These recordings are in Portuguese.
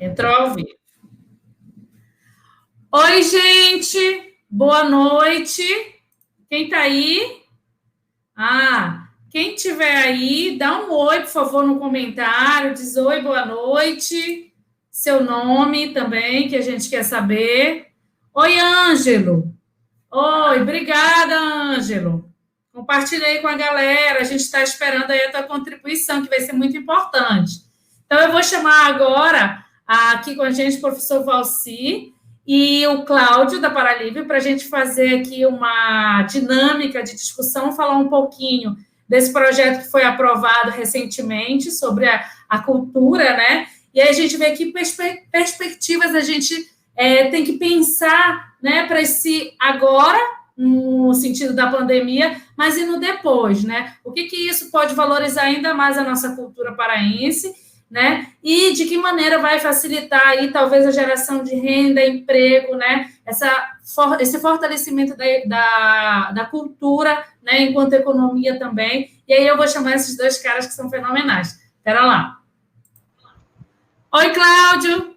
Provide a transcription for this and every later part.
Entrou ao vivo. Oi, gente! Boa noite! Quem tá aí? Quem tiver aí, dá um oi, por favor, no comentário. Diz oi, boa noite. Seu nome também, que a gente quer saber. Oi, Ângelo. Oi, obrigada, Ângelo. Compartilha aí com a galera. A gente está esperando aí a tua contribuição, que vai ser muito importante. Então, eu vou chamar agora aqui com a gente o professor Valci e o Cláudio, da Paralívio, para a gente fazer aqui uma dinâmica de discussão, falar um pouquinho desse projeto que foi aprovado recentemente sobre a cultura, né? E aí a gente vê que perspectivas a gente tem que pensar, né, para esse agora, no sentido da pandemia, mas e no depois, né? O que isso pode valorizar ainda mais a nossa cultura paraense, né? E de que maneira vai facilitar aí, talvez, a geração de renda, emprego, né? Esse fortalecimento da cultura, né? Enquanto economia também. E aí eu vou chamar esses dois caras que são fenomenais. Espera lá. Oi, Cláudio.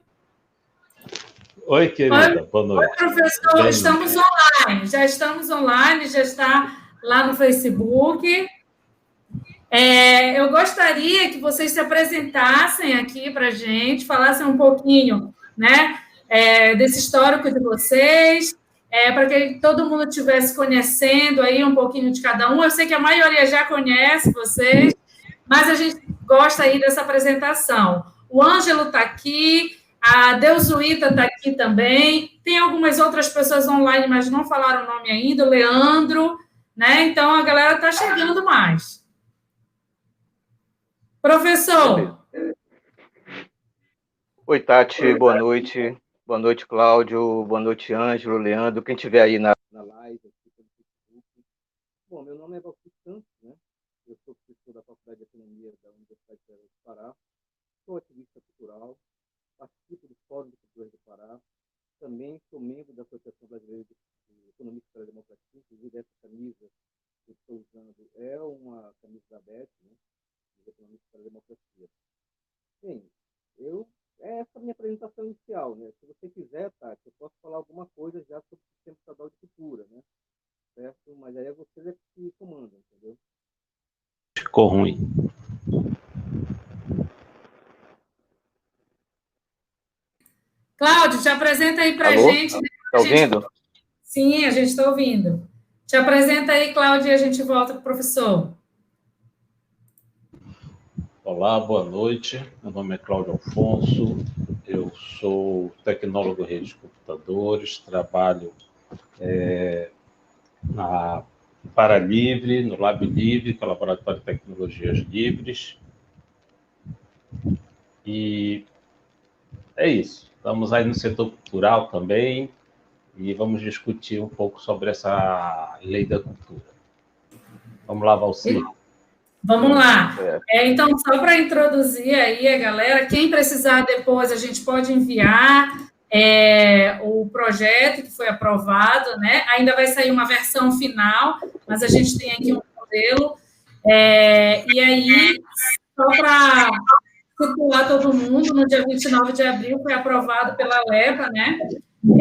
Oi, querida. Boa noite. Oi, professor. Bem, estamos online. Já estamos online, já está lá no Facebook. Eu gostaria que vocês se apresentassem aqui para a gente, falassem um pouquinho, né, desse histórico de vocês, para que todo mundo estivesse conhecendo aí um pouquinho de cada um. Eu sei que a maioria já conhece vocês, mas a gente gosta aí dessa apresentação. O Ângelo está aqui, a Deusuíta está aqui também, tem algumas outras pessoas online, mas não falaram o nome ainda, o Leandro, né? Então a galera está chegando mais. Professor. Oi, Tati, boa noite. Boa noite, Cláudio. Boa noite, Ângelo, Leandro. Quem estiver aí na live, aqui pelo Facebook. Bom, meu nome é Valci Santos, né? Eu sou professor da Faculdade de Economia da Universidade Federal do Pará. Sou ativista cultural, participo do Fórum de Culturas do Pará. Também sou membro da Associação Brasileira de Economistas para a Democracia. Inclusive, essa camisa que eu estou usando é uma camisa da BET, né? De Economistas para a Democracia. Bem, essa é a minha apresentação inicial, né? Se você quiser, Tati, eu posso falar alguma coisa já sobre o Sistema Estadual de Cultura, né? Certo? Mas aí é você que comanda, entendeu? Ficou ruim. Cláudio, te apresenta aí para a gente. Está ouvindo? Sim, a gente está ouvindo. Te apresenta aí, Cláudio, e a gente volta para o professor. Olá, boa noite. Meu nome é Cláudio Afonso. Eu sou tecnólogo em rede de computadores, trabalho na Paralivre, no Lab Livre, que é o Laboratório de Tecnologias Livres. E é isso. Estamos aí no setor cultural também e vamos discutir um pouco sobre essa lei da cultura. Vamos lá, Valci. Vamos lá. Então, só para introduzir aí a galera, quem precisar depois, a gente pode enviar o projeto que foi aprovado, né? Ainda vai sair uma versão final, mas a gente tem aqui um modelo. E aí, só para situar todo mundo, no dia 29 de abril foi aprovado pela LEPA, né? O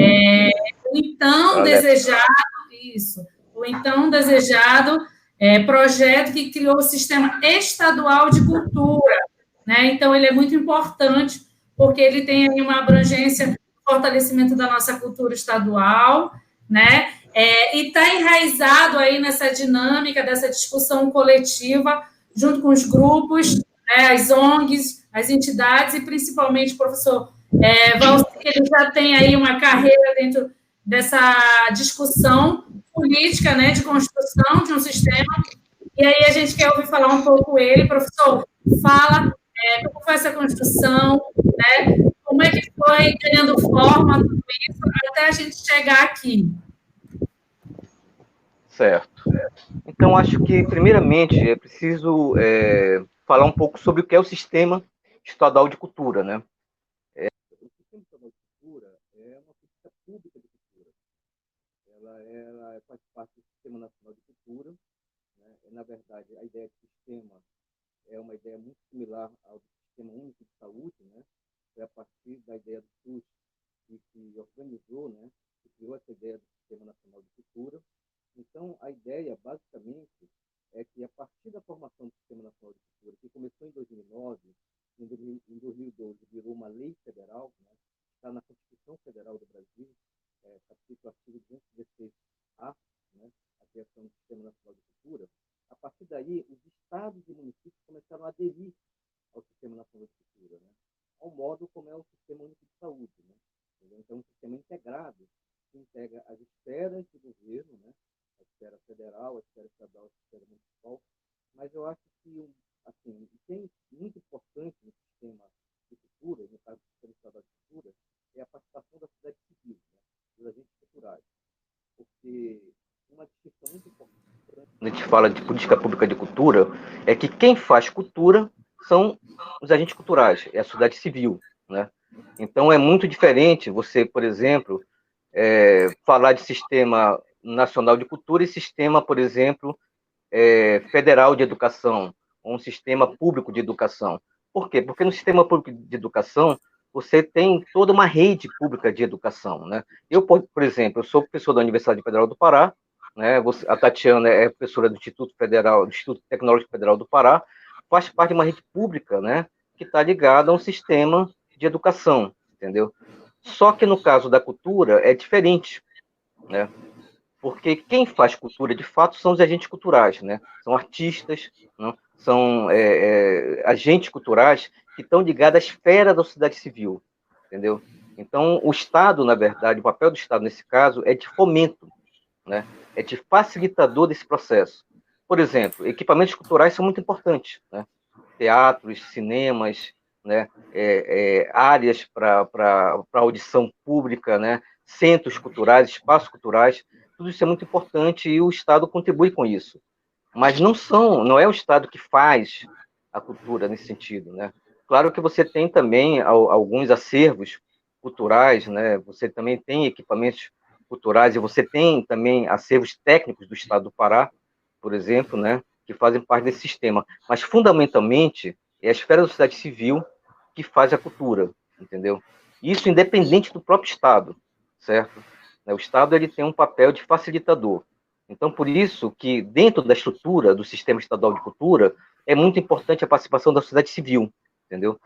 então desejado, projeto que criou o Sistema Estadual de Cultura, né? Então, ele é muito importante, porque ele tem aí uma abrangência, fortalecimento da nossa cultura estadual, né? E está enraizado aí nessa dinâmica, dessa discussão coletiva, junto com os grupos, né, as ONGs, as entidades, e principalmente o professor Valci, que ele já tem aí uma carreira dentro dessa discussão política, né, de construção de um sistema, e aí a gente quer ouvir falar um pouco ele. Professor, fala como foi essa construção, né, como é que foi ganhando forma tudo isso, até a gente chegar aqui. Certo. Então, acho que, primeiramente, é preciso falar um pouco sobre o que é o Sistema Estadual de Cultura, né? O Sistema Estadual de Cultura é uma política pública de cultura. Ela faz parte do Sistema Nacional de Cultura, né? Na verdade, a ideia de sistema é uma ideia muito similar ao do Sistema Único de Saúde, né? Foi partir da ideia do SUS, que organizou, né, que criou essa ideia do Sistema Nacional de Cultura. Então, a ideia, basicamente, é que a partir da formação do Sistema Nacional de Cultura, que começou em 2009, em 2012 virou uma lei federal, né, está na Constituição Federal do Brasil, capítulo artigo 216A, né, a criação do Sistema Nacional de Cultura. A partir daí, os estados e municípios começaram a aderir ao Sistema Nacional de Cultura, né, ao modo como é o Sistema Único de Saúde, né. Então, um sistema integrado que integra as esferas do governo, né, a esfera federal, a esfera estadual, a esfera municipal. Mas eu acho que, assim, tem muito importante no sistema de cultura, no caso do Sistema Estadual de Cultura, é a participação da sociedade civil, né, dos agentes culturais. Porque uma distinção muito importante, quando a gente fala de política pública de cultura, é que quem faz cultura são os agentes culturais, é a sociedade civil, né? Então, é muito diferente você, por exemplo, falar de sistema nacional de cultura e sistema, por exemplo, federal de educação, ou um sistema público de educação. Por quê? Porque no sistema público de educação, você tem toda uma rede pública de educação, né? Eu, por exemplo, eu sou professor da Universidade Federal do Pará, né? A Tatiana é professora do Instituto Tecnológico Federal do Pará, faz parte de uma rede pública, né, que está ligada a um sistema de educação, entendeu? Só que no caso da cultura é diferente, né? Porque quem faz cultura, de fato, são os agentes culturais, né? São artistas, né? São agentes culturais que estão ligados à esfera da sociedade civil, entendeu? Então, o Estado, na verdade, o papel do Estado, nesse caso, é de fomento, né? É de facilitador desse processo. Por exemplo, equipamentos culturais são muito importantes, né? Teatros, cinemas, né? Áreas para audição pública, né? Centros culturais, espaços culturais, tudo isso é muito importante e o Estado contribui com isso. Mas não é o Estado que faz a cultura nesse sentido, né? Claro que você tem também alguns acervos culturais, né? Você também tem equipamentos culturais e você tem também acervos técnicos do Estado do Pará, por exemplo, né? Que fazem parte desse sistema. Mas, fundamentalmente, é a esfera da sociedade civil que faz a cultura, entendeu? Isso independente do próprio Estado, certo? O Estado ele tem um papel de facilitador. Então, por isso que, dentro da estrutura do Sistema Estadual de Cultura, é muito importante a participação da sociedade civil, entendeu?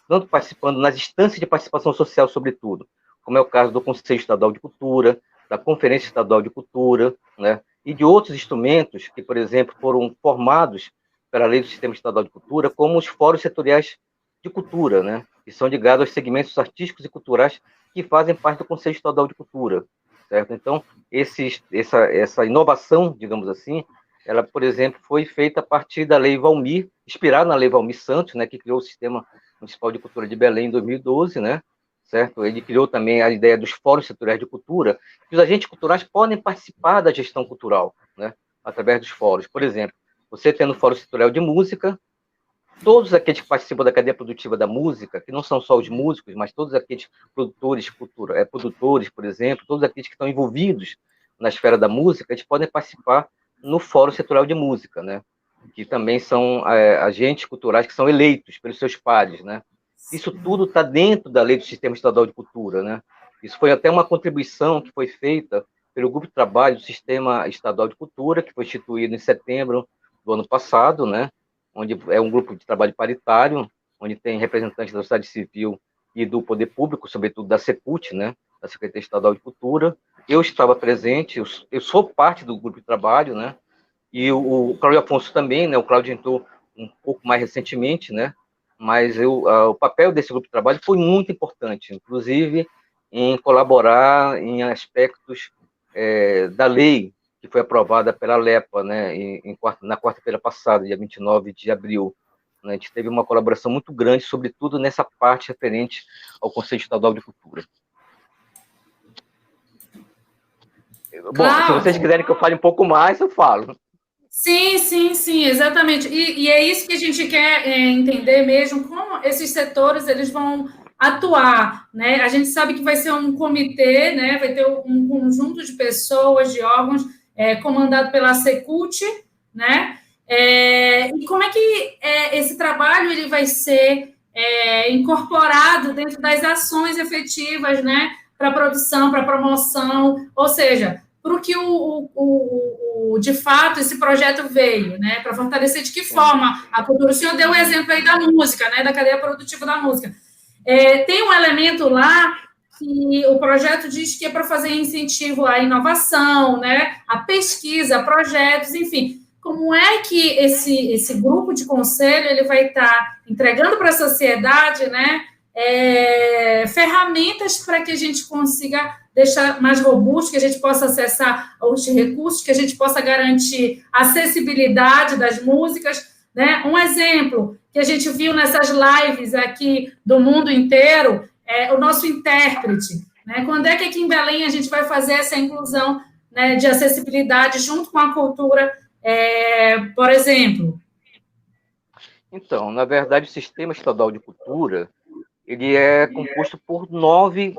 Tanto participando nas instâncias de participação social, sobretudo, como é o caso do Conselho Estadual de Cultura, da Conferência Estadual de Cultura, né? E de outros instrumentos que, por exemplo, foram formados pela Lei do Sistema Estadual de Cultura, como os fóruns setoriais de cultura, né? Que são ligados aos segmentos artísticos e culturais que fazem parte do Conselho Estadual de Cultura, certo? Então, essa inovação, digamos assim, ela, por exemplo, foi feita a partir da Lei Valmir, inspirada na Lei Valmir Santos, né, que criou o Sistema Municipal de Cultura de Belém em 2012, né, certo? Ele criou também a ideia dos fóruns setoriais de cultura, que os agentes culturais podem participar da gestão cultural, né, através dos fóruns. Por exemplo, você tendo o Fórum Setorial de Música, todos aqueles que participam da cadeia produtiva da música, que não são só os músicos, mas todos aqueles produtores, por exemplo, todos aqueles que estão envolvidos na esfera da música, eles podem participar no Fórum Setorial de Música, né? Que também são agentes culturais que são eleitos pelos seus pares, né? Isso tudo está dentro da Lei do Sistema Estadual de Cultura, né? Isso foi até uma contribuição que foi feita pelo Grupo de Trabalho do Sistema Estadual de Cultura, que foi instituído em setembro do ano passado, né? Onde é um grupo de trabalho paritário, onde tem representantes da sociedade civil e do poder público, sobretudo da Secult, né, da Secretaria Estadual de Cultura. Eu estava presente, eu sou parte do grupo de trabalho, né, e o Cláudio Afonso também, né, o Cláudio entrou um pouco mais recentemente, né, mas o papel desse grupo de trabalho foi muito importante, inclusive em colaborar em aspectos da lei que foi aprovada pela LEPA, né, na quarta-feira passada, dia 29 de abril. Né, a gente teve uma colaboração muito grande, sobretudo nessa parte referente ao Conselho Estadual de Cultura. Bom, se vocês quiserem que eu fale um pouco mais, eu falo. Sim, exatamente. E é isso que a gente quer entender mesmo, como esses setores eles vão atuar, né? A gente sabe que vai ser um comitê, né? Vai ter um conjunto de pessoas, de órgãos, comandado pela Secult, né? E como é que esse trabalho ele vai ser incorporado dentro das ações efetivas, né, para produção, para promoção, ou seja, para o que de fato esse projeto veio, né, para fortalecer de que forma a cultura. O senhor deu o exemplo aí da música, né, da cadeia produtiva da música. Tem um elemento lá que o projeto diz que é para fazer incentivo à inovação, né, à pesquisa, a projetos, enfim. Como é que esse grupo de conselho ele vai estar entregando para a sociedade, né, ferramentas para que a gente consiga deixar mais robusto, que a gente possa acessar os recursos, que a gente possa garantir a acessibilidade das músicas, né? Um exemplo que a gente viu nessas lives aqui do mundo inteiro é o nosso intérprete, né? Quando é que aqui em Belém a gente vai fazer essa inclusão, né, de acessibilidade junto com a cultura, por exemplo? Então, na verdade, o Sistema Estadual de Cultura ele é composto por 9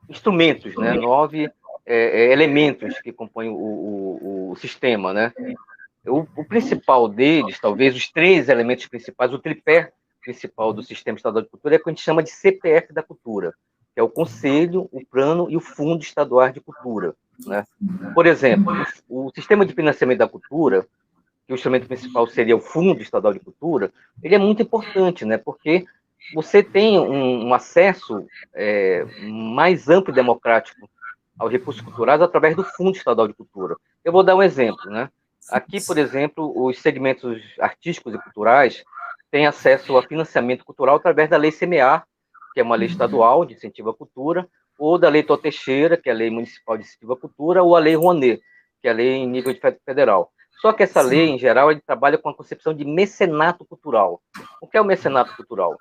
instrumentos, né? 9 elementos que compõem o sistema, né? O principal deles, talvez os 3 elementos principais, o tripé principal do Sistema Estadual de Cultura é o que a gente chama de CPF da Cultura, que é o Conselho, o Plano e o Fundo Estadual de Cultura, né? Por exemplo, o Sistema de Financiamento da Cultura, que o instrumento principal seria o Fundo Estadual de Cultura, ele é muito importante, né? Porque você tem um acesso mais amplo e democrático aos recursos culturais através do Fundo Estadual de Cultura. Eu vou dar um exemplo, né? Aqui, por exemplo, os segmentos artísticos e culturais têm acesso a financiamento cultural através da Lei CMA, que é uma lei estadual de incentivo à cultura, ou da Lei Tó Teixeira, que é a Lei Municipal de Incentivo à Cultura, ou a Lei Rouanet, que é a lei em nível federal. Só que essa lei, em geral, ele trabalha com a concepção de mecenato cultural. O que é o mecenato cultural?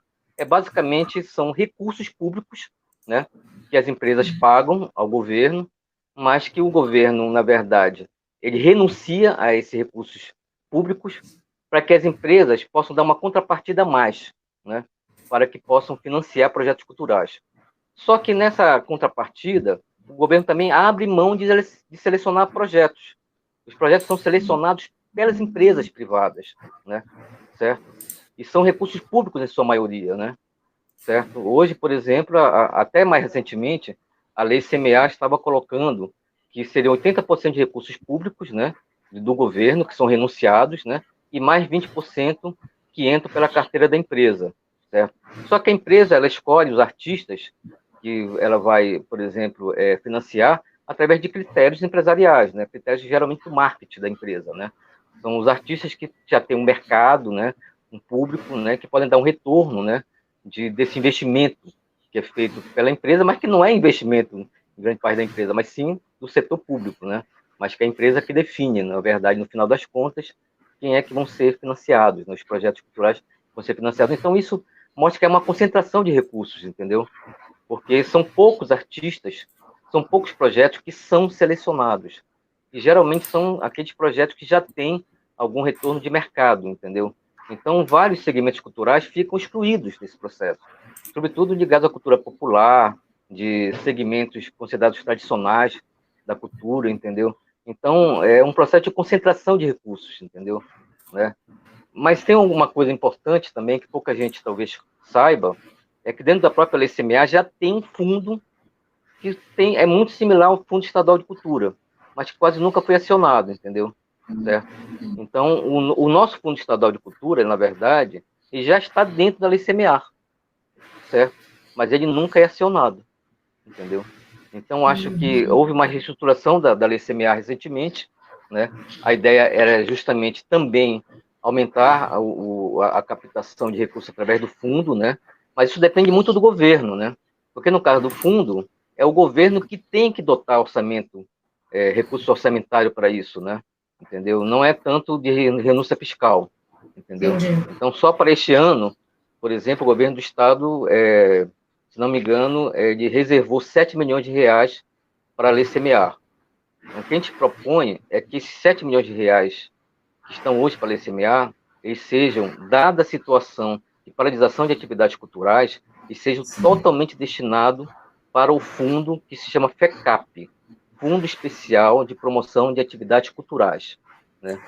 Basicamente, são recursos públicos, né, que as empresas pagam ao governo, mas que o governo, na verdade, ele renuncia a esses recursos públicos para que as empresas possam dar uma contrapartida a mais, né, para que possam financiar projetos culturais. Só que nessa contrapartida, o governo também abre mão de selecionar projetos. Os projetos são selecionados pelas empresas privadas, né, certo? E são recursos públicos em sua maioria, né? Certo? Hoje, por exemplo, até mais recentemente, a Lei CMA estava colocando que seriam 80% de recursos públicos, né, do governo, que são renunciados, né, e mais 20% que entram pela carteira da empresa, certo? Só que a empresa, ela escolhe os artistas que ela vai, por exemplo, financiar através de critérios empresariais, né, critérios geralmente do marketing da empresa, né? São os artistas que já têm um mercado, né, um público, né, que podem dar um retorno, né, desse investimento que é feito pela empresa, mas que não é investimento em grande parte da empresa, mas sim do setor público, né? Mas que é a empresa que define, na verdade, no final das contas, quem é que vão ser financiados, né? Os projetos culturais vão ser financiados. Então, isso mostra que é uma concentração de recursos, entendeu? Porque são poucos artistas, são poucos projetos que são selecionados. E geralmente são aqueles projetos que já têm algum retorno de mercado, entendeu? Então, vários segmentos culturais ficam excluídos desse processo, sobretudo ligados à cultura popular, de segmentos considerados tradicionais da cultura, entendeu? Então, é um processo de concentração de recursos, entendeu? Né? Mas tem alguma coisa importante também, que pouca gente talvez saiba, é que dentro da própria Lei CMA já tem um fundo que é muito similar ao Fundo Estadual de Cultura, mas que quase nunca foi acionado, entendeu? Certo? Então, o nosso Fundo Estadual de Cultura, na verdade, ele já está dentro da Lei CMA, certo? Mas ele nunca é acionado, entendeu? Então, acho que houve uma reestruturação da Lei CMA recentemente, né? A ideia era justamente também aumentar a captação de recursos através do fundo, né? Mas isso depende muito do governo, né? Porque no caso do fundo, é o governo que tem que dotar orçamento, recurso orçamentário para isso, né? Entendeu? Não é tanto de renúncia fiscal, entendeu? Então, só para este ano, por exemplo, o governo do estado, se não me engano, ele reservou 7 milhões de reais para a Lei CMA. Então, o que a gente propõe é que esses 7 milhões de reais que estão hoje para a Lei CMA, eles sejam, dada a situação de paralisação de atividades culturais, e sejam totalmente destinados para o fundo que se chama FECAP, Fundo Especial de Promoção de Atividades Culturais, né?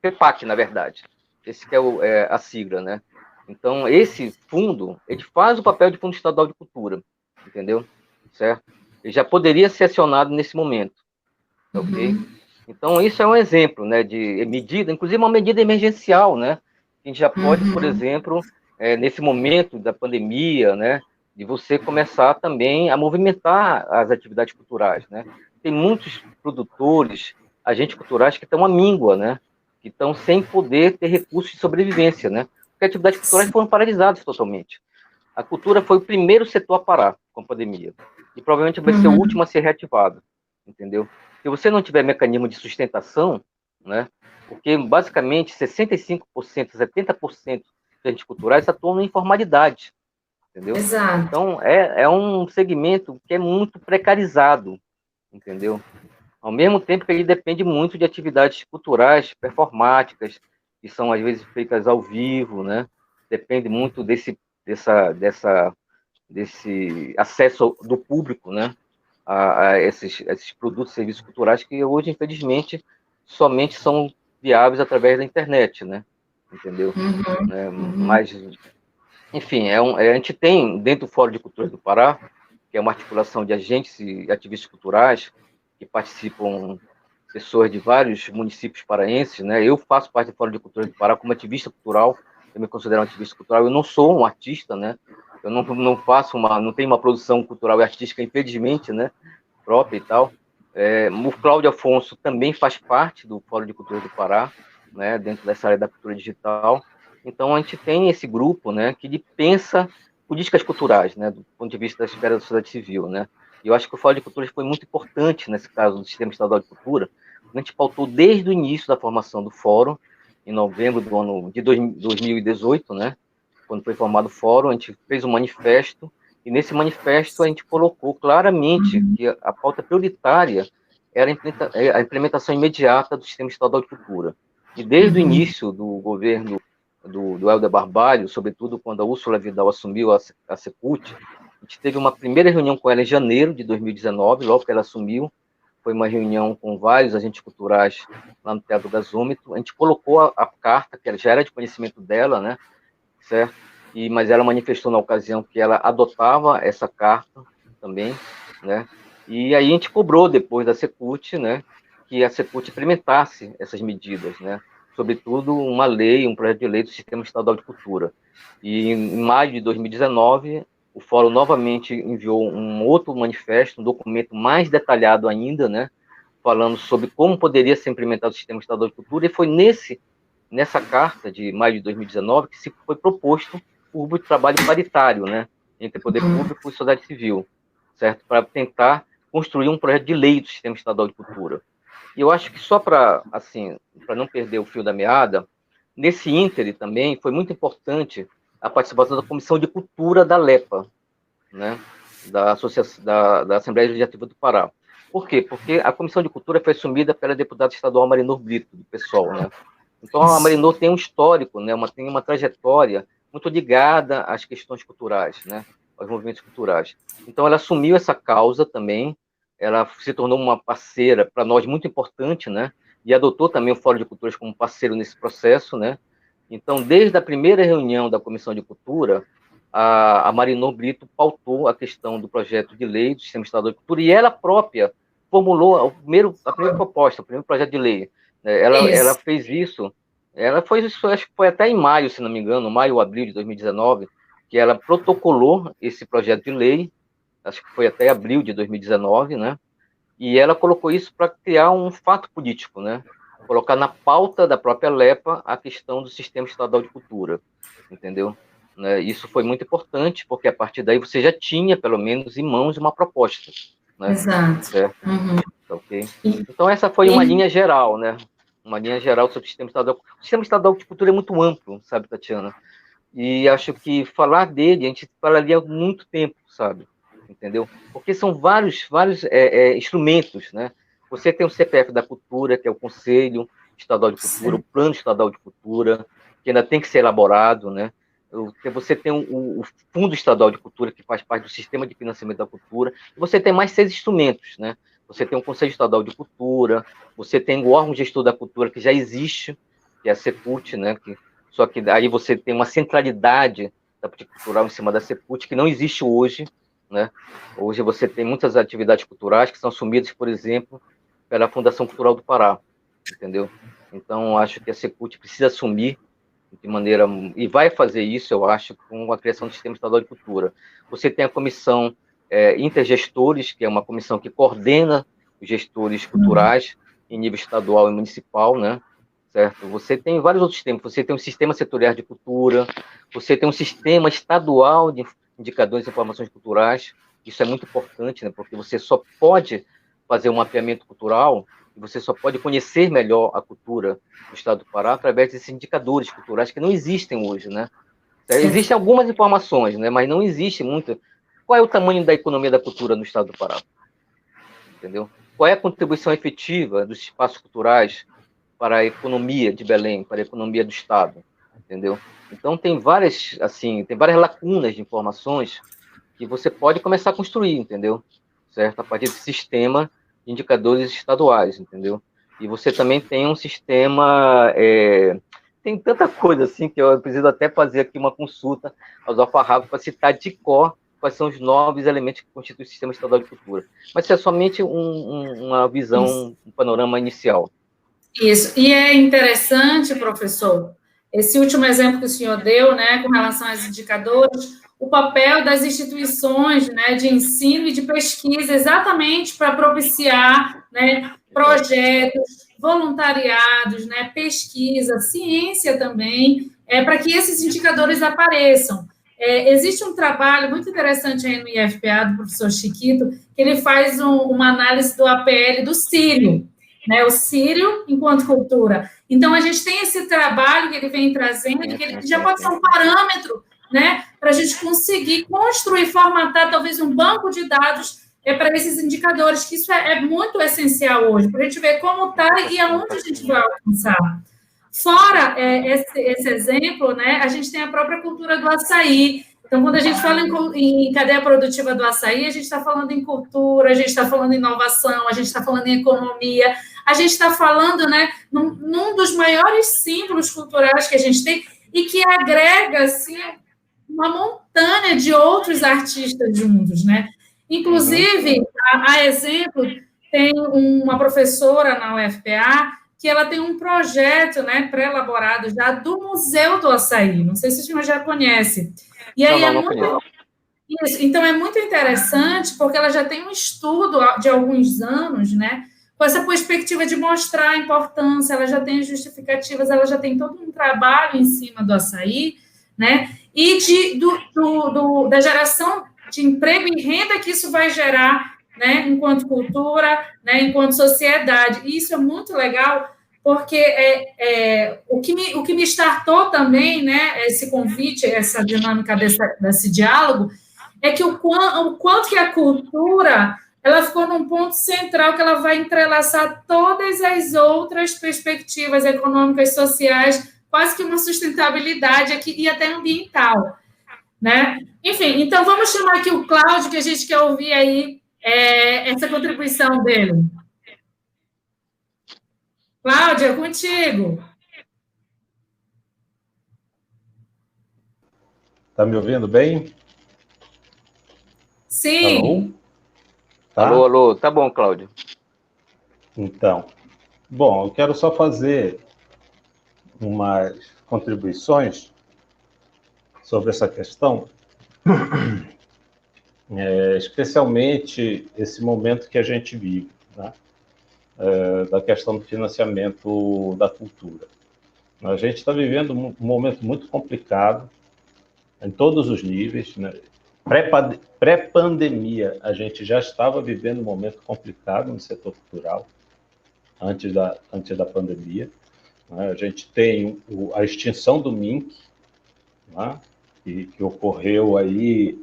FEPAC, na verdade. Esse que é a sigla, né? Então, esse fundo, ele faz o papel de Fundo Estadual de Cultura, entendeu? Certo? Ele já poderia ser acionado nesse momento, ok? Então, isso é um exemplo, né, de medida, inclusive uma medida emergencial, né? A gente já pode, por exemplo, nesse momento da pandemia, né, de você começar também a movimentar as atividades culturais, né? Tem muitos produtores, agentes culturais que estão à míngua, né? Que estão sem poder ter recursos de sobrevivência, né? Porque atividades culturais foram paralisadas totalmente. A cultura foi o primeiro setor a parar com a pandemia. E provavelmente vai ser o último a ser reativado, entendeu? Se você não tiver mecanismo de sustentação, né? Porque basicamente 65%, 70% dos agentes culturais atuam na informalidade, entendeu? Exato. Então, é um segmento que é muito precarizado, entendeu? Ao mesmo tempo que ele depende muito de atividades culturais, performáticas, que são às vezes feitas ao vivo, né? Depende muito desse acesso do público, né? A esses produtos e serviços culturais que hoje, infelizmente, somente são viáveis através da internet, né? Entendeu? Mas, enfim, a gente tem, dentro do Fórum de Cultura do Pará, que é uma articulação de agentes e ativistas culturais, que participam pessoas de vários municípios paraenses, né? Eu faço parte do Fórum de Cultura do Pará como ativista cultural, eu me considero um ativista cultural, eu não sou um artista, né? Eu não tenho uma produção cultural e artística, infelizmente, né? Própria e tal. O Cláudio Afonso também faz parte do Fórum de Cultura do Pará, né? Dentro dessa área da cultura digital. Então, a gente tem esse grupo, né, que pensa políticas culturais, né, do ponto de vista da esfera da sociedade civil, né. E eu acho que o Fórum de Cultura foi muito importante nesse caso do Sistema Estadual de Cultura. A gente pautou desde o início da formação do Fórum, em novembro do ano de 2018, né, quando foi formado o Fórum, a gente fez um manifesto, e nesse manifesto a gente colocou claramente que a pauta prioritária era a implementação imediata do Sistema Estadual de Cultura. E desde o início do governo do Helder Barbalho, sobretudo quando a Úrsula Vidal assumiu a Secult, a gente teve uma primeira reunião com ela em janeiro de 2019, logo que ela assumiu, foi uma reunião com vários agentes culturais lá no Teatro Gasômetro, a gente colocou a carta, que já era de conhecimento dela, né, certo? Mas ela manifestou na ocasião que ela adotava essa carta também, né, e aí a gente cobrou depois da Secult, né, que a Secult implementasse essas medidas, né, sobretudo uma lei, um projeto de lei do Sistema Estadual de Cultura. E em maio de 2019, o Fórum novamente enviou um outro manifesto, um documento mais detalhado ainda, né, falando sobre como poderia ser implementado o Sistema Estadual de Cultura, e foi nessa carta de maio de 2019 que se foi proposto o grupo de trabalho paritário, né, entre poder público e sociedade civil, certo? Para tentar construir um projeto de lei do Sistema Estadual de Cultura. E eu acho que só para não perder o fio da meada, nesse íntere também foi muito importante a participação da Comissão de Cultura da LEPA, né, da Assembleia Legislativa do Pará. Por quê? Porque a Comissão de Cultura foi assumida pela deputada estadual Marinor Brito, do PSOL, né? Então, a Marinor tem um histórico, né, tem uma trajetória muito ligada às questões culturais, né, aos movimentos culturais. Então, ela assumiu essa causa também, ela se tornou uma parceira para nós muito importante, né, e adotou também o Fórum de Culturas como parceiro nesse processo, né. Então, desde a primeira reunião da Comissão de Cultura, a Marinor Brito pautou a questão do projeto de lei do Sistema Estadual de Cultura, e ela própria formulou a primeira proposta, o primeiro projeto de lei. Ela fez isso, acho que foi até em maio, se não me engano, maio ou abril de 2019, que ela protocolou esse projeto de lei, acho que foi até abril de 2019, né? E ela colocou isso para criar um fato político, né? Colocar na pauta da própria LEPA a questão do Sistema Estadual de Cultura, entendeu? Né? Isso foi muito importante, porque a partir daí você já tinha, pelo menos, em mãos uma proposta, né? Exato. Certo? Ok. Então, essa foi uma linha geral, né? Uma linha geral sobre o Sistema Estadual. O Sistema Estadual de Cultura é muito amplo, sabe, Tatiana? E acho que falar dele, a gente falaria há muito tempo, sabe? Entendeu? Porque são vários instrumentos, né? Você tem o CPF da Cultura, que é o Conselho Estadual de Cultura, o Plano Estadual de Cultura, que ainda tem que ser elaborado, né? Você tem o Fundo Estadual de Cultura, que faz parte do Sistema de Financiamento da Cultura, e você tem mais 6 instrumentos, né? Você tem o Conselho Estadual de Cultura, você tem o órgão gestor da cultura, que já existe, que é a Secult, né? Que só que aí você tem uma centralidade da política cultural em cima da CEPUT que não existe hoje, né? Hoje você tem muitas atividades culturais que são assumidas, por exemplo, pela Fundação Cultural do Pará, entendeu? Então, acho que a CEPUT precisa assumir de maneira, e vai fazer isso, eu acho, com a criação do Sistema Estadual de Cultura. Você tem a comissão Intergestores, que é uma comissão que coordena os gestores culturais em nível estadual e municipal, né? Certo? Você tem vários outros sistemas. Você tem um sistema setorial de cultura, você tem um sistema estadual de indicadores e informações culturais. Isso é muito importante, né? Porque você só pode fazer um mapeamento cultural e você só pode conhecer melhor a cultura do Estado do Pará através desses indicadores culturais que não existem hoje, né? Existem algumas informações, né? Mas não existe muito. Qual é o tamanho da economia da cultura no Estado do Pará? Entendeu? Qual é a contribuição efetiva dos espaços culturais para a economia de Belém, para a economia do Estado, entendeu? Então tem várias lacunas de informações que você pode começar a construir, entendeu? Certo? A partir desse sistema de indicadores estaduais, entendeu? E você também tem um sistema, tem tanta coisa assim que eu preciso até fazer aqui uma consulta aos alfarrábios para citar de cor quais são os 9 elementos que constituem o Sistema Estadual de Cultura. Mas isso é somente uma visão, um panorama inicial. Isso, e é interessante, professor, esse último exemplo que o senhor deu, né, com relação aos indicadores, o papel das instituições, né, de ensino e de pesquisa, exatamente para propiciar, né, projetos, voluntariados, né, pesquisa, ciência também, para que esses indicadores apareçam. Existe um trabalho muito interessante aí no IFPA, do professor Chiquito, que ele faz uma análise do APL do Sírio, né, o Sírio enquanto cultura. Então, a gente tem esse trabalho que ele vem trazendo, que ele já pode ser um parâmetro, né, para a gente conseguir construir, formatar talvez um banco de dados para esses indicadores, que isso é muito essencial hoje, para a gente ver como está e aonde a gente vai alcançar. Fora esse exemplo, né, a gente tem a própria cultura do açaí. Então, quando a gente fala em cadeia produtiva do açaí, a gente está falando em cultura, a gente está falando em inovação, a gente está falando em economia, a gente está falando, né, num dos maiores símbolos culturais que a gente tem e que agrega, assim, uma montanha de outros artistas juntos, né? Inclusive, a exemplo, tem uma professora na UFPA que ela tem um projeto, né, pré-elaborado já do Museu do Açaí. Não sei se o senhor já conhece. E aí então, é muito interessante, porque ela já tem um estudo de alguns anos, né, com essa perspectiva de mostrar a importância, ela já tem justificativas, ela já tem todo um trabalho em cima do açaí, né, e da geração de emprego e renda que isso vai gerar, né, enquanto cultura, né, enquanto sociedade. E isso é muito legal, porque o que me startou também, né, esse convite, essa dinâmica desse diálogo, é que o quanto que a cultura ela ficou num ponto central que ela vai entrelaçar todas as outras perspectivas econômicas, sociais, quase que uma sustentabilidade aqui e até ambiental, né? Enfim, então vamos chamar aqui o Cláudio, que a gente quer ouvir aí essa contribuição dele. Cláudia, é contigo. Está me ouvindo bem? Sim. Alô? Tá? Alô. Tá bom, Cláudio. Então, bom, eu quero só fazer umas contribuições sobre essa questão, especialmente esse momento que a gente vive, né? Da questão do financiamento da cultura. A gente está vivendo um momento muito complicado em todos os níveis, né? Pré-pandemia, a gente já estava vivendo um momento complicado no setor cultural, antes da pandemia, né? A gente tem a extinção do MINC, né? que ocorreu aí,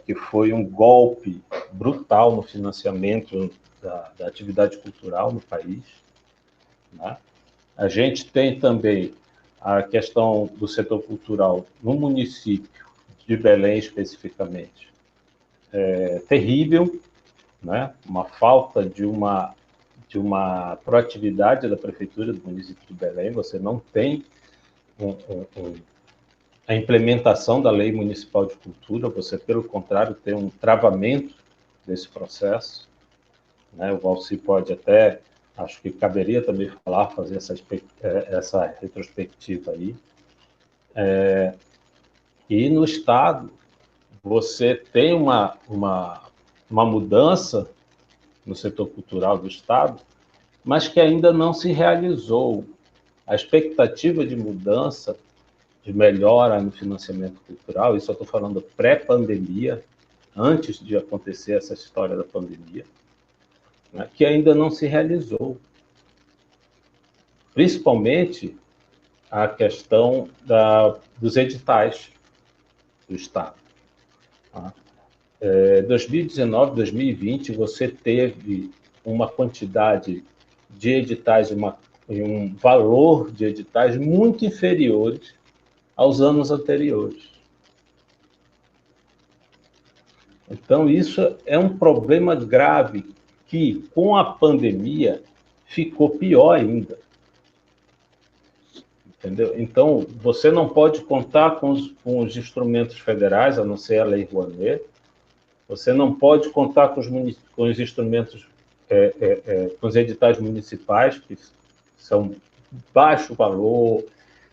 que foi um golpe brutal no financiamento da atividade cultural no país, né? A gente tem também a questão do setor cultural no município de Belém, especificamente, terrível, né? Uma falta de uma proatividade da prefeitura do município de Belém. Você não tem a implementação da Lei Municipal de Cultura, você, pelo contrário, tem um travamento desse processo, né? O Valci pode até, acho que caberia também fazer essa retrospectiva aí. E no Estado, você tem uma mudança no setor cultural do Estado, mas que ainda não se realizou. A expectativa de mudança, de melhora no financiamento cultural, isso eu estou falando pré-pandemia, antes de acontecer essa história da pandemia, né, que ainda não se realizou. Principalmente a questão dos editais do Estado. Tá? 2019, 2020, você teve uma quantidade de editais, um valor de editais muito inferiores aos anos anteriores. Então, isso é um problema grave que, com a pandemia, ficou pior ainda. Entendeu? Então, você não pode contar com os instrumentos federais, a não ser a Lei Rouanet. Você não pode contar com os instrumentos, com os editais municipais, que são baixo valor,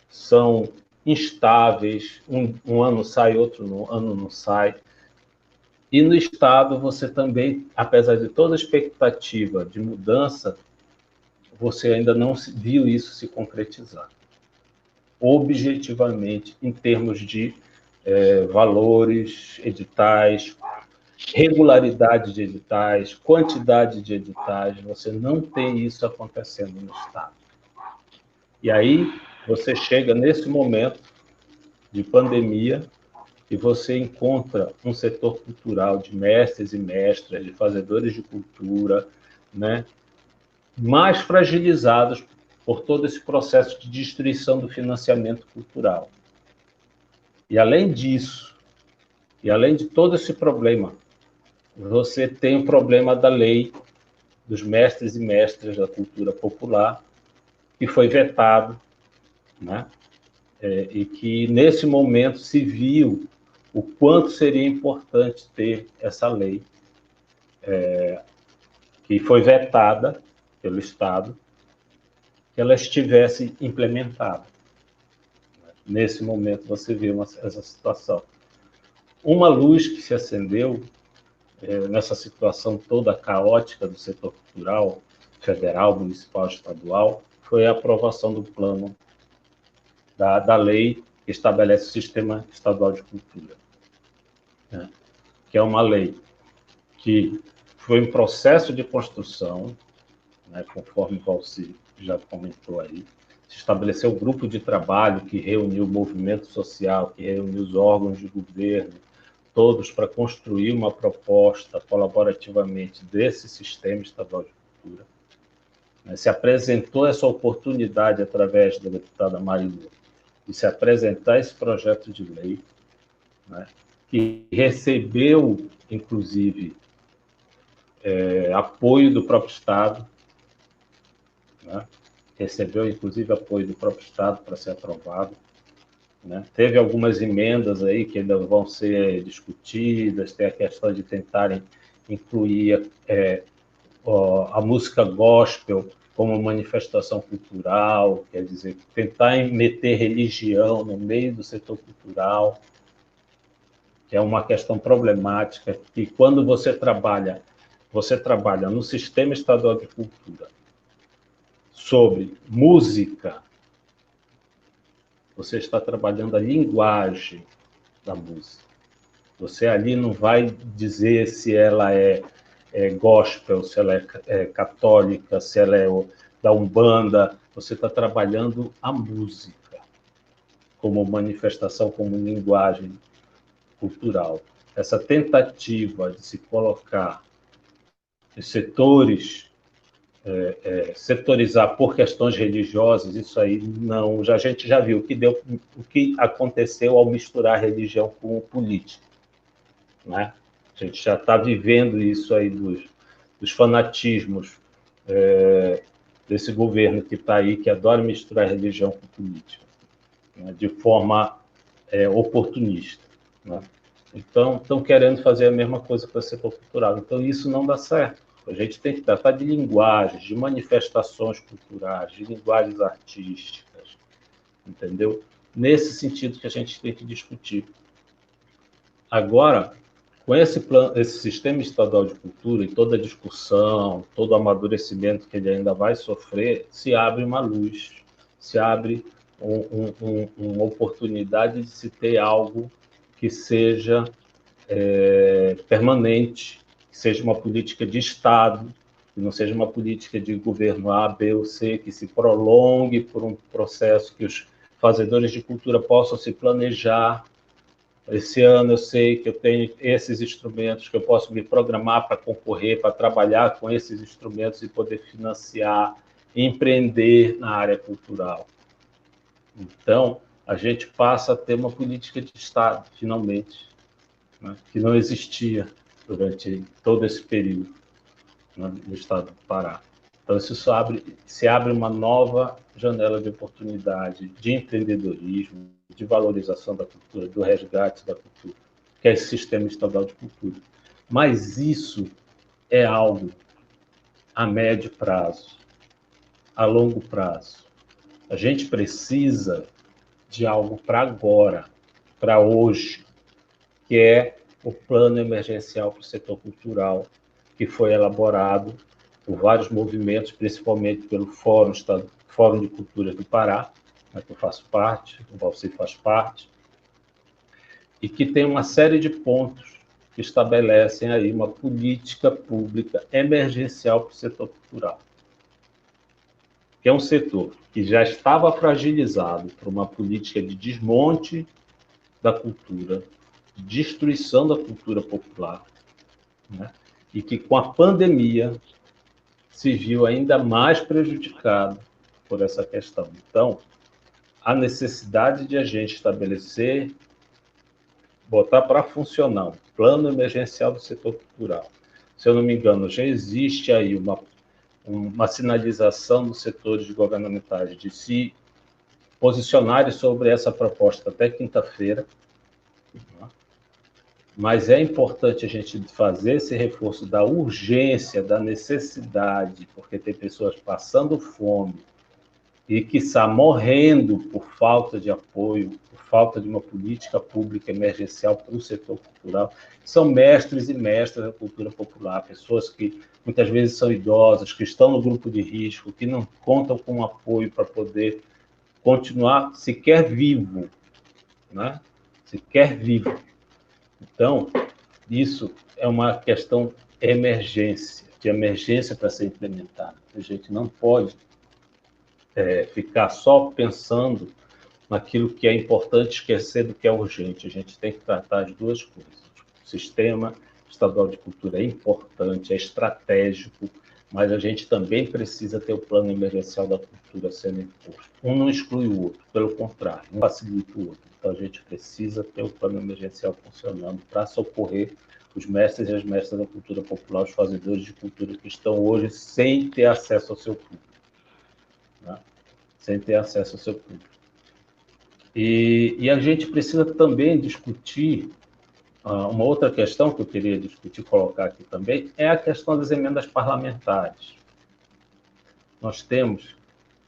são instáveis, um ano sai, outro ano não sai. E no Estado, você também, apesar de toda a expectativa de mudança, você ainda não viu isso se concretizar. Objetivamente, em termos de valores, editais, regularidade de editais, quantidade de editais, você não tem isso acontecendo no Estado. E aí, você chega nesse momento de pandemia e você encontra um setor cultural de mestres e mestras, de fazedores de cultura, né, mais fragilizados por todo esse processo de destruição do financiamento cultural. E além disso, e além de todo esse problema, você tem o problema da lei dos mestres e mestras da cultura popular, que foi vetado, né? E que, nesse momento, se viu o quanto seria importante ter essa lei, que foi vetada pelo Estado, que ela estivesse implementada. Nesse momento, você vê essa situação. Uma luz que se acendeu nessa situação toda caótica do setor cultural, federal, municipal, estadual, foi a aprovação do plano da lei que estabelece o Sistema Estadual de Cultura, né? Que é uma lei que foi um processo de construção, né, conforme o Valci já comentou aí, se estabeleceu um grupo de trabalho que reuniu o movimento social, que reuniu os órgãos de governo, todos para construir uma proposta colaborativamente desse Sistema Estadual de Cultura. Se apresentou essa oportunidade através da deputada Marilu de se apresentar esse projeto de lei, né, que recebeu, inclusive, apoio do próprio Estado, né, recebeu, inclusive, apoio do próprio Estado para ser aprovado, né. Teve algumas emendas aí que ainda vão ser discutidas, tem a questão de tentarem incluir a música gospel como manifestação cultural, quer dizer, tentar meter religião no meio do setor cultural, que é uma questão problemática, que quando você trabalha no Sistema Estadual de Cultura sobre música, você está trabalhando a linguagem da música. Você ali não vai dizer se ela é gospel, se ela é católica, se ela é da Umbanda. Você está trabalhando a música como manifestação, como linguagem cultural. Essa tentativa de se colocar em setores, setorizar por questões religiosas, isso aí não, a gente já viu o que aconteceu ao misturar religião com política, né? A gente já está vivendo isso aí dos fanatismos desse governo que está aí, que adora misturar religião com política. né, de forma oportunista, né? Então, estão querendo fazer a mesma coisa com o setor cultural. Então, isso não dá certo. A gente tem que tratar de linguagens, de manifestações culturais, de linguagens artísticas, entendeu? Nesse sentido que a gente tem que discutir. Agora, com esse sistema estadual de cultura e toda a discussão, todo o amadurecimento que ele ainda vai sofrer, se abre uma luz, se abre uma oportunidade de se ter algo que seja permanente, que seja uma política de Estado, que não seja uma política de governo A, B ou C, que se prolongue por um processo que os fazedores de cultura possam se planejar. Esse ano eu sei que eu tenho esses instrumentos, que eu posso me programar para concorrer, para trabalhar com esses instrumentos e poder financiar, empreender na área cultural. Então, a gente passa a ter uma política de Estado, finalmente, né, que não existia durante todo esse período, né, no estado do Pará. Então, isso se abre uma nova janela de oportunidade de empreendedorismo, de valorização da cultura, do resgate da cultura, que é esse sistema estadual de cultura. Mas isso é algo a médio prazo, a longo prazo. A gente precisa de algo para agora, para hoje, que é o plano emergencial para o setor cultural, que foi elaborado por vários movimentos, principalmente pelo Fórum de Cultura do Pará, né, que eu faço parte, o Valci faz parte, e que tem uma série de pontos que estabelecem aí uma política pública emergencial para o setor cultural, que é um setor que já estava fragilizado por uma política de desmonte da cultura, de destruição da cultura popular, né? E que com a pandemia se viu ainda mais prejudicado por essa questão. Então, a necessidade de a gente estabelecer, botar para funcionar um plano emergencial do setor cultural. Se eu não me engano, já existe aí uma sinalização dos setores governamentais de se posicionarem sobre essa proposta até quinta-feira, né? Mas é importante a gente fazer esse reforço da urgência, da necessidade, porque tem pessoas passando fome e, quiçá, morrendo por falta de apoio, por falta de uma política pública emergencial para o setor cultural. São mestres e mestras da cultura popular, pessoas que muitas vezes são idosas, que estão no grupo de risco, que não contam com apoio para poder continuar sequer vivo, né? Sequer vivo. Então, isso é uma questão de emergência para ser implementada. A gente não pode ficar só pensando naquilo que é importante, esquecer do que é urgente. A gente tem que tratar as duas coisas. O sistema estadual de cultura é importante, é estratégico, mas a gente também precisa ter o plano emergencial da cultura sendo imposto. Um não exclui o outro, pelo contrário, um facilita o outro. Então, a gente precisa ter o plano emergencial funcionando para socorrer os mestres e as mestras da cultura popular, os fazedores de cultura que estão hoje sem ter acesso ao seu público, né? Sem ter acesso ao seu público. E a gente precisa também discutir uma outra questão que eu queria discutir, colocar aqui também, é a questão das emendas parlamentares. Nós temos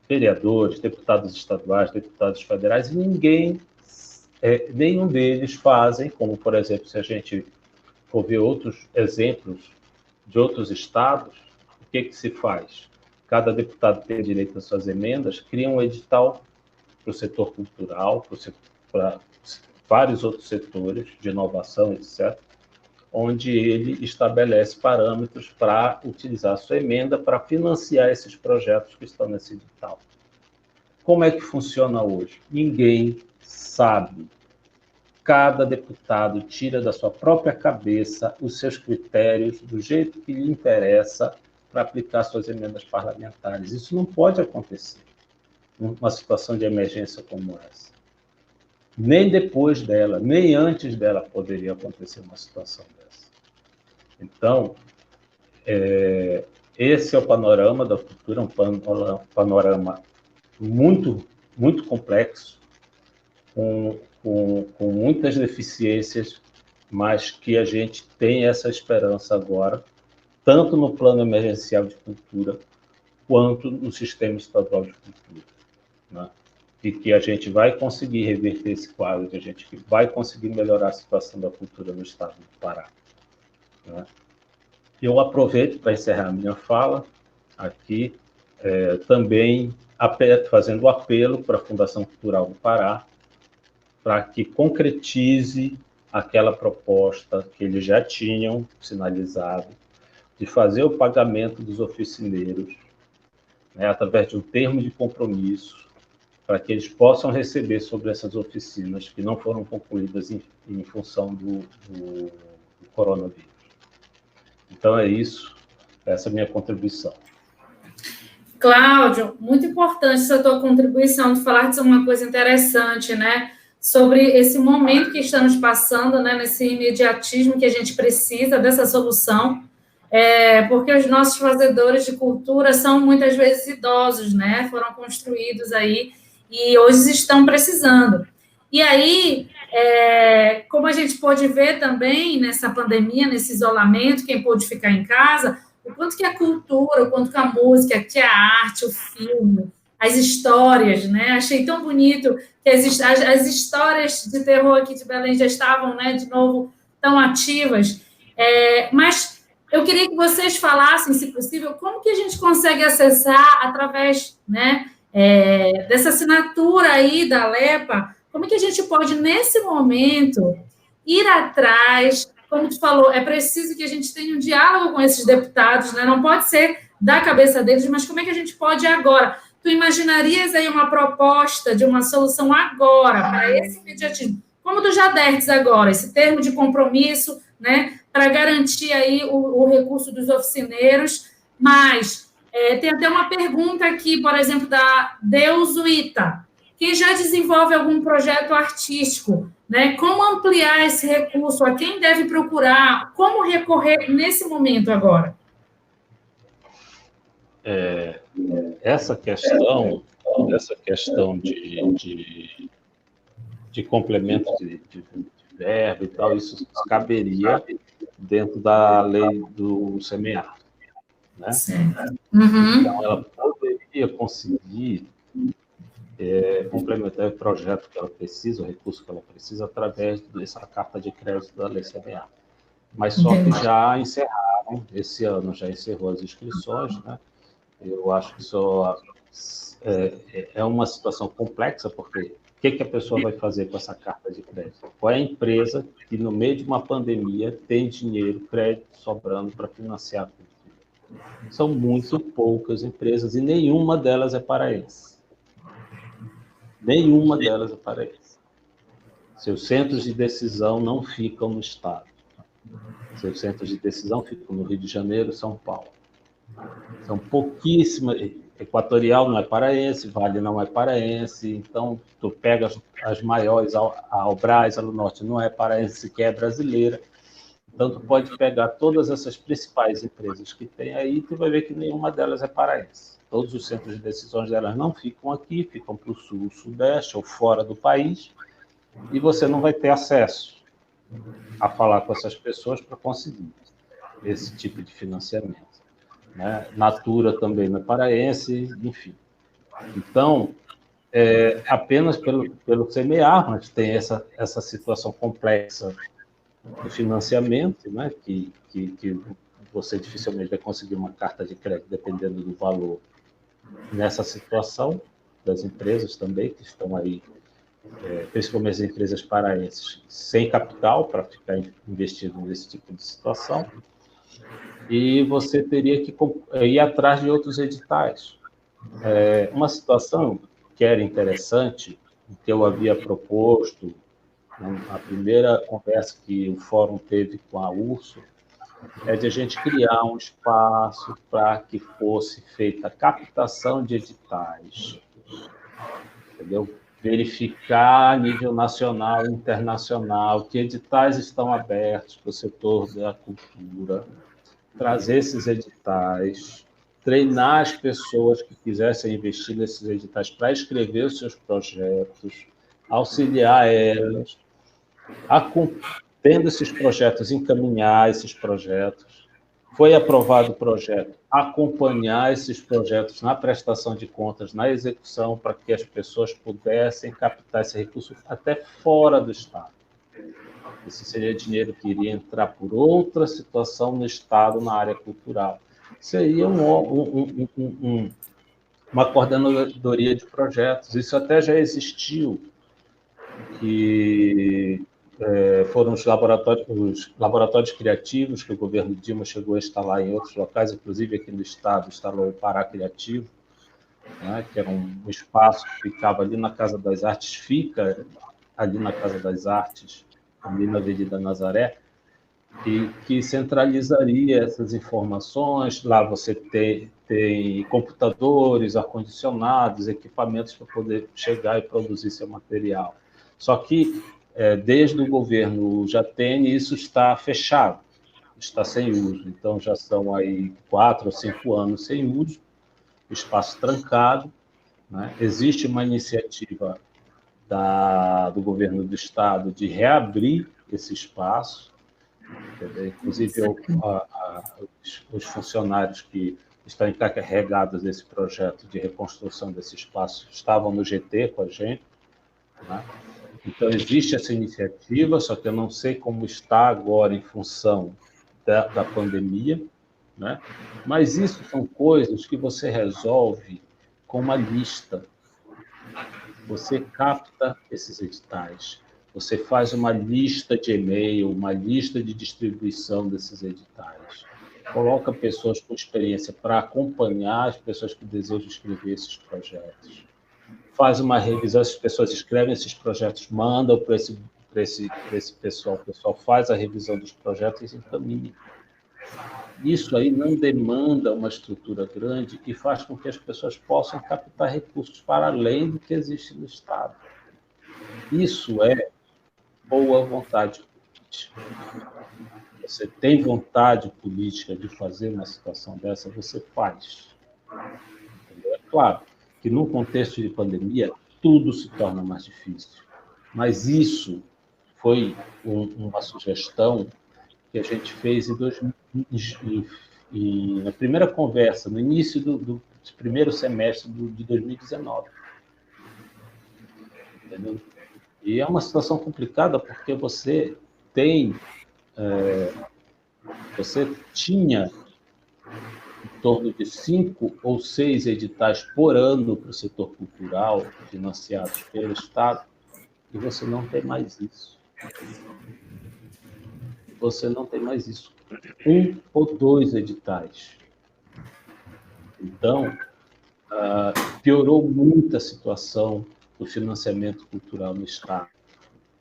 vereadores, deputados estaduais, deputados federais, e nenhum deles fazem, como, por exemplo, se a gente for ver outros exemplos de outros estados, o que se faz? Cada deputado tem direito às suas emendas, cria um edital para o setor cultural, para vários outros setores de inovação, etc., onde ele estabelece parâmetros para utilizar a sua emenda para financiar esses projetos que estão nesse edital. Como é que funciona hoje? Ninguém sabe. Cada deputado tira da sua própria cabeça os seus critérios, do jeito que lhe interessa, para aplicar suas emendas parlamentares. Isso não pode acontecer numa situação de emergência como essa. Nem depois dela, nem antes dela poderia acontecer uma situação dessa. Então, esse é o panorama da cultura, um panorama muito, muito complexo, com muitas deficiências, mas que a gente tem essa esperança agora, tanto no plano emergencial de cultura, quanto no sistema estadual de cultura, né? E que a gente vai conseguir reverter esse quadro, que a gente vai conseguir melhorar a situação da cultura no estado do Pará, né? Eu aproveito para encerrar minha fala aqui, também fazendo o apelo para a Fundação Cultural do Pará, para que concretize aquela proposta que eles já tinham sinalizado, de fazer o pagamento dos oficineiros, né, através de um termo de compromisso, para que eles possam receber sobre essas oficinas que não foram concluídas em função do coronavírus. Então, é isso. Essa é a minha contribuição. Cláudio, muito importante essa tua contribuição, de falar de uma coisa interessante, né? Sobre esse momento que estamos passando, né? Nesse imediatismo que a gente precisa dessa solução, porque os nossos fazedores de cultura são muitas vezes idosos, né? Foram construídos aí e hoje estão precisando. E aí, como a gente pôde ver também nessa pandemia, nesse isolamento, quem pôde ficar em casa, o quanto que a cultura, o quanto que a música, que a arte, o filme, as histórias, né? Achei tão bonito que as histórias de terror aqui de Belém já estavam, né, de novo, tão ativas. Mas eu queria que vocês falassem, se possível, como que a gente consegue acessar através, né, dessa assinatura aí da LEPA, como que a gente pode, nesse momento, ir atrás. Como tu falou, é preciso que a gente tenha um diálogo com esses deputados, né? Não pode ser da cabeça deles, mas como é que a gente pode agora? Tu imaginarias aí uma proposta de uma solução agora, para esse imediatismo, como tu já destes agora, esse termo de compromisso, né? Para garantir aí o recurso dos oficineiros, mas tem até uma pergunta aqui, por exemplo, da Deusuíta. Quem já desenvolve algum projeto artístico, né? Como ampliar esse recurso? A quem deve procurar? Como recorrer nesse momento agora? Essa questão de complemento de verba e tal, isso caberia dentro da lei do semear, né? Uhum. Então, ela poderia conseguir complementar o projeto que ela precisa, o recurso que ela precisa, através dessa carta de crédito da lei CBA. Mas só que já encerraram, esse ano já encerrou as inscrições, né? Eu acho que isso é uma situação complexa, porque o que a pessoa vai fazer com essa carta de crédito? Qual é a empresa que, no meio de uma pandemia, tem dinheiro, crédito sobrando para financiar a cultura? São muito poucas empresas e nenhuma delas é paraense. Nenhuma delas é paraense. Seus centros de decisão não ficam no Estado. Seus centros de decisão ficam no Rio de Janeiro e São Paulo. São pouquíssimas. Equatorial não é paraense, Vale não é paraense, então tu pega as maiores, a Albras, a Lunorte não é paraense, sequer é brasileira. Então tu pode pegar todas essas principais empresas que tem aí e tu vai ver que nenhuma delas é paraense. Todos os centros de decisões delas não ficam aqui, ficam para o sul, sudeste ou fora do país, e você não vai ter acesso a falar com essas pessoas para conseguir esse tipo de financiamento, né? Natura também não é paraense, enfim. Então, apenas pelo semear, mas tem essa situação complexa do financiamento, né? que você dificilmente vai conseguir uma carta de crédito dependendo do valor nessa situação, das empresas também que estão aí, principalmente as empresas paraenses, sem capital para ficar investido nesse tipo de situação, e você teria que ir atrás de outros editais. Uma situação que era interessante, que eu havia proposto, a primeira conversa que o Fórum teve com a URSO, é de a gente criar um espaço para que fosse feita a captação de editais, entendeu? Verificar a nível nacional e internacional que editais estão abertos para o setor da cultura, trazer esses editais, treinar as pessoas que quisessem investir nesses editais para escrever os seus projetos, auxiliar elas, tendo esses projetos, encaminhar esses projetos. Foi aprovado o projeto, acompanhar esses projetos na prestação de contas, na execução, para que as pessoas pudessem captar esse recurso até fora do Estado. Esse seria dinheiro que iria entrar por outra situação no Estado, na área cultural. Seria uma coordenadoria de projetos. Isso até já existiu, que foram os laboratórios criativos que o governo Dilma chegou a instalar em outros locais, inclusive aqui no Estado, instalou o Pará Criativo, né, que era um espaço que ficava ali na Casa das Artes, fica ali na Casa das Artes, ali na Avenida Nazaré, e que centralizaria essas informações. Lá você tem computadores, ar-condicionados, equipamentos para poder chegar e produzir seu material. Só que, desde o governo Jatene, isso está fechado, está sem uso. Então, já são aí 4 ou 5 anos sem uso, espaço trancado, né? Existe uma iniciativa do governo do Estado de reabrir esse espaço. Inclusive, os funcionários que estão encarregados desse projeto de reconstrução desse espaço estavam no GT com a gente, né? Então, existe essa iniciativa, só que eu não sei como está agora em função da pandemia, né? Mas isso são coisas que você resolve com uma lista. Você capta esses editais, você faz uma lista de e-mail, uma lista de distribuição desses editais, coloca pessoas com experiência para acompanhar as pessoas que desejam escrever esses projetos, faz uma revisão, essas pessoas escrevem esses projetos, mandam para esse pessoal, o pessoal faz a revisão dos projetos e encaminha. Isso aí não demanda uma estrutura grande e faz com que as pessoas possam captar recursos para além do que existe no Estado. Isso é boa vontade política. Você tem vontade política de fazer uma situação dessa, você faz. É claro que, num contexto de pandemia, tudo se torna mais difícil. Mas isso foi uma sugestão que a gente fez na primeira conversa, no início do primeiro semestre de 2019. Entendeu? E é uma situação complicada porque você tinha em torno de 5 ou 6 editais por ano para o setor cultural, financiados pelo Estado, e você não tem mais isso. Você não tem mais isso. 1 ou 2 editais. Então, piorou muito a situação do financiamento cultural no Estado,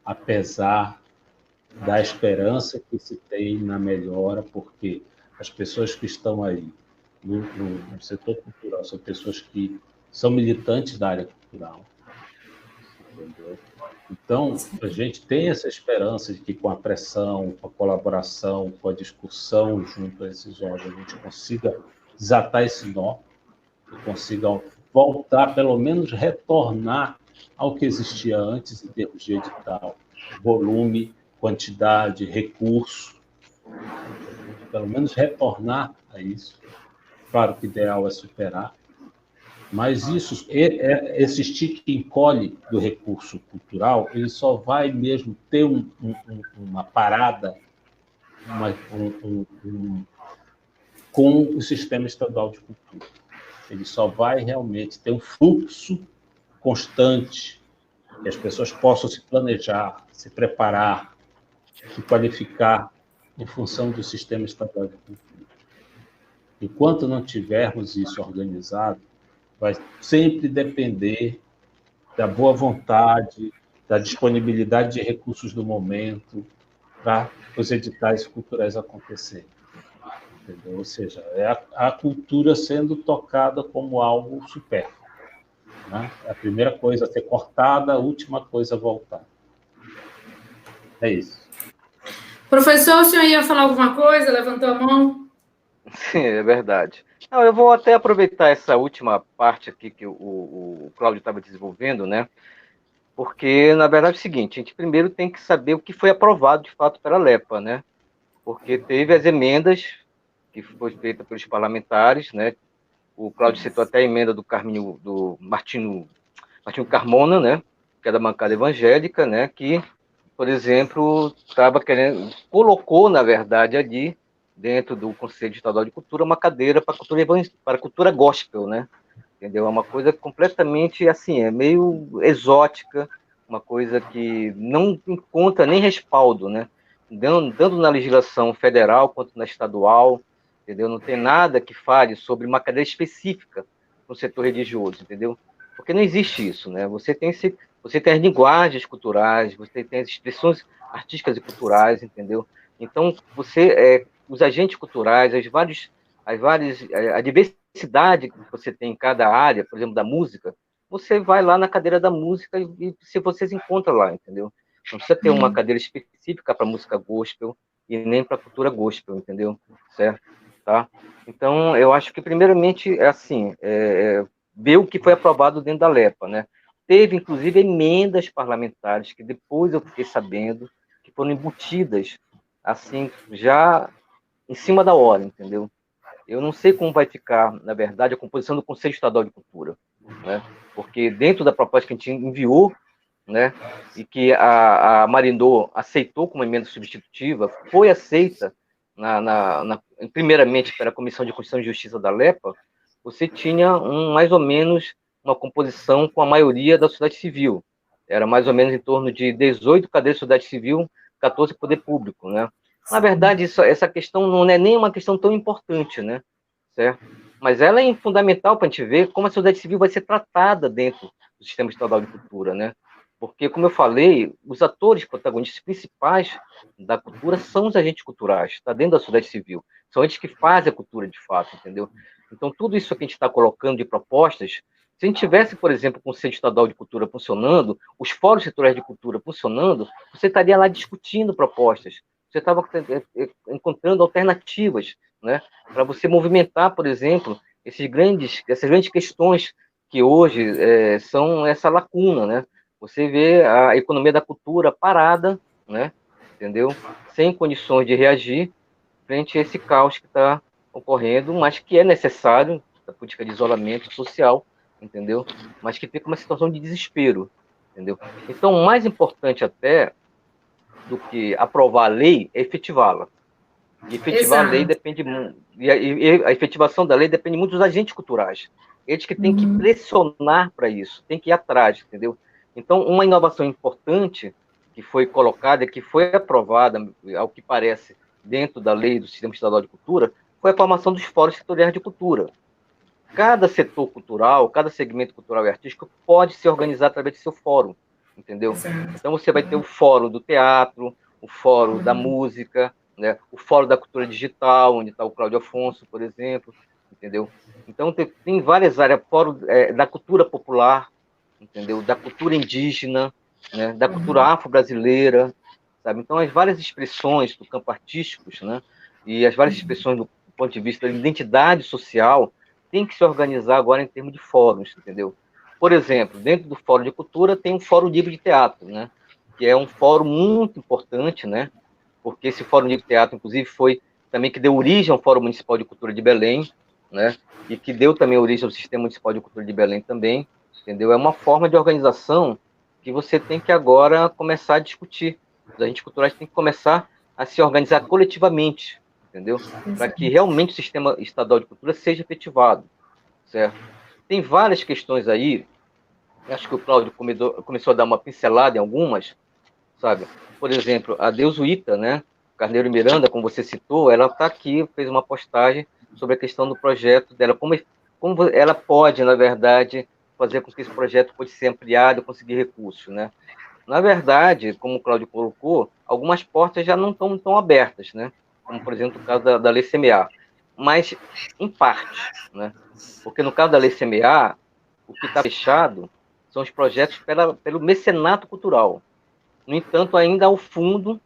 apesar da esperança que se tem na melhora, porque as pessoas que estão aí no setor cultural são pessoas que são militantes da área cultural. Entendeu? Então, a gente tem essa esperança de que, com a pressão, com a colaboração, com a discussão junto a esses órgãos, a gente consiga desatar esse nó e consiga voltar, pelo menos retornar ao que existia antes em termos de edital, volume, quantidade, recurso, pelo menos retornar a isso. Claro que o ideal é superar, mas esse estique-encolhe do recurso cultural, ele só vai mesmo ter uma parada com o sistema estadual de cultura. Ele só vai realmente ter um fluxo constante, que as pessoas possam se planejar, se preparar, se qualificar em função do sistema estadual de cultura. Enquanto não tivermos isso organizado, vai sempre depender da boa vontade, da disponibilidade de recursos do momento para os editais culturais acontecerem. Entendeu? Ou seja, é a cultura sendo tocada como algo supérfluo, né? A primeira coisa a ser cortada, a última coisa a voltar. É isso. Professor, o senhor ia falar alguma coisa? Levantou a mão? Sim, é verdade. Não, eu vou até aproveitar essa última parte aqui que o Cláudio estava desenvolvendo, né? Porque, na verdade, é o seguinte, a gente primeiro tem que saber o que foi aprovado, de fato, pela LEPA, né? Porque teve as emendas que foi feita pelos parlamentares, né? O Cláudio citou até a emenda do Martino Carmona, né? Que é da bancada evangélica, né? Que, por exemplo, colocou, na verdade, ali, dentro do Conselho Estadual de Cultura, uma cadeira para cultura gospel, né? Entendeu? É uma coisa completamente, assim, é meio exótica, uma coisa que não encontra nem respaldo, né? Dando na legislação federal quanto na estadual, entendeu? Não tem nada que fale sobre uma cadeira específica no setor religioso, entendeu? Porque não existe isso, né? Você tem as linguagens culturais, você tem as expressões artísticas e culturais, entendeu? Então, os agentes culturais, a diversidade que você tem em cada área, por exemplo, da música, você vai lá na cadeira da música e se vocês encontram lá, entendeu? Não precisa ter uma cadeira específica para música gospel e nem para cultura gospel, entendeu? Certo? Tá? Então, eu acho que, primeiramente, ver o que foi aprovado dentro da LEPA, né? Teve, inclusive, emendas parlamentares que depois eu fiquei sabendo que foram embutidas, assim, já em cima da hora, entendeu? Eu não sei como vai ficar, na verdade, a composição do Conselho Estadual de Cultura, né? Porque dentro da proposta que a gente enviou, né, e que a Marindô aceitou como emenda substitutiva, foi aceita primeiramente pela Comissão de Constituição e Justiça da LEPA, você tinha mais ou menos uma composição com a maioria da sociedade civil. Era mais ou menos em torno de 18 cadeiras de sociedade civil, 14 poder público, né? Na verdade, essa questão não é nem uma questão tão importante, né? Certo? Mas ela é fundamental para a gente ver como a sociedade civil vai ser tratada dentro do sistema estadual de cultura, né? Porque, como eu falei, os atores protagonistas principais da cultura são os agentes culturais, está dentro da sociedade civil. São eles que fazem a cultura de fato, entendeu? Então, tudo isso que a gente está colocando de propostas, se a gente tivesse, por exemplo, o Conselho Estadual de Cultura funcionando, os fóruns setoriais de cultura funcionando, você estaria lá discutindo propostas, você estava encontrando alternativas, né, para você movimentar, por exemplo, essas grandes questões que hoje são essa lacuna, né? Você vê a economia da cultura parada, né? Entendeu? Sem condições de reagir frente a esse caos que está ocorrendo, mas que é necessário da política de isolamento social, entendeu? Mas que fica uma situação de desespero, entendeu? Então, o mais importante até do que aprovar a lei é efetivá-la. E efetivar a lei depende e a efetivação da lei depende muito dos agentes culturais. Eles que têm que pressionar para isso, têm que ir atrás, entendeu? Então, uma inovação importante que foi colocada, que foi aprovada, ao que parece, dentro da lei do Sistema Estadual de Cultura, foi a formação dos fóruns setoriais de cultura. Cada setor cultural, cada segmento cultural e artístico pode se organizar através de seu fórum, entendeu? Então, você vai ter o fórum do teatro, o fórum da música, né? O Fórum da Cultura Digital, onde está o Cláudio Afonso, por exemplo, entendeu? Então, tem várias áreas, fórum da cultura popular, entendeu? Da cultura indígena, né? Da cultura afro-brasileira, sabe? Então, as várias expressões do campo artístico, né? E as várias expressões do ponto de vista da identidade social tem que se organizar agora em termos de fóruns, entendeu? Por exemplo, dentro do Fórum de Cultura tem um Fórum Livre de Teatro, né? Que é um fórum muito importante, né? Porque esse Fórum de Teatro, inclusive, foi também que deu origem ao Fórum Municipal de Cultura de Belém, né? E que deu também origem ao Sistema Municipal de Cultura de Belém também, entendeu? É uma forma de organização que você tem que agora começar a discutir. Os agentes culturais têm que começar a se organizar coletivamente, entendeu? Para que realmente o Sistema Estadual de Cultura seja efetivado, certo? Tem várias questões aí, acho que o Cláudio começou a dar uma pincelada em algumas, sabe? Por exemplo, a Deusuíta, né? Carneiro Miranda, como você citou, ela está aqui, fez uma postagem sobre a questão do projeto dela, como ela pode, na verdade, fazer com que esse projeto pode ser ampliado e conseguir recursos, né? Na verdade, como o Cláudio colocou, algumas portas já não estão tão abertas, né? Como, por exemplo, o caso da Lei CMA, mas em parte, né? Porque no caso da Lei CMA, o que está fechado são os projetos pelo mecenato cultural. No entanto, ainda há o fundo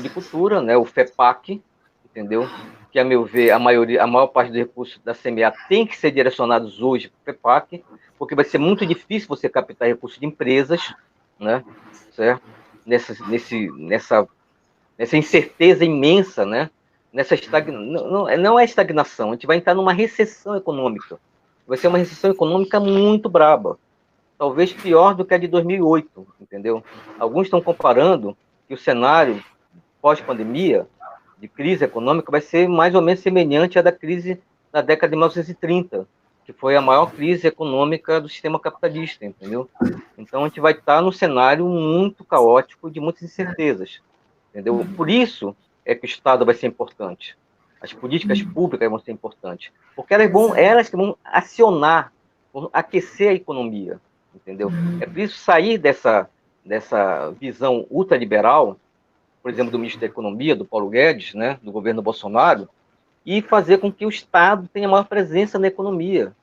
de cultura, né, o FEPAC, entendeu? Que, a meu ver, a maior parte dos recursos da CMA tem que ser direcionados hoje para o FEPAC, porque vai ser muito difícil você captar recursos de empresas, né? Certo? Nessa incerteza imensa, né? Não é estagnação, a gente vai entrar numa recessão econômica. Vai ser uma recessão econômica muito braba, talvez pior do que a de 2008, entendeu? Alguns estão comparando que o cenário pós-pandemia, de crise econômica, vai ser mais ou menos semelhante à da crise da década de 1930, que foi a maior crise econômica do sistema capitalista, entendeu? Então a gente vai estar num cenário muito caótico, de muitas incertezas, entendeu? Por isso é que o Estado vai ser importante. As políticas públicas vão ser importantes, porque elas que vão acionar, vão aquecer a economia, entendeu? É preciso sair dessa visão ultraliberal, por exemplo, do ministro da Economia, do Paulo Guedes, né, do governo Bolsonaro, e fazer com que o Estado tenha maior presença na economia,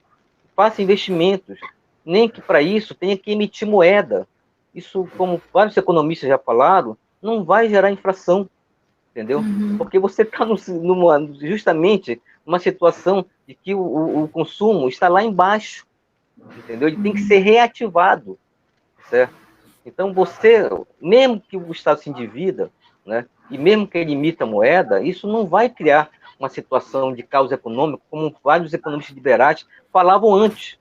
faça investimentos, nem que para isso tenha que emitir moeda. Isso, como vários economistas já falaram, não vai gerar inflação, entendeu? Porque você está justamente numa situação de que o consumo está lá embaixo, entendeu? Ele tem que ser reativado, certo? Então, mesmo que o Estado se endivida, né, e mesmo que ele imita a moeda, isso não vai criar uma situação de caos econômico, como vários economistas liberais falavam antes.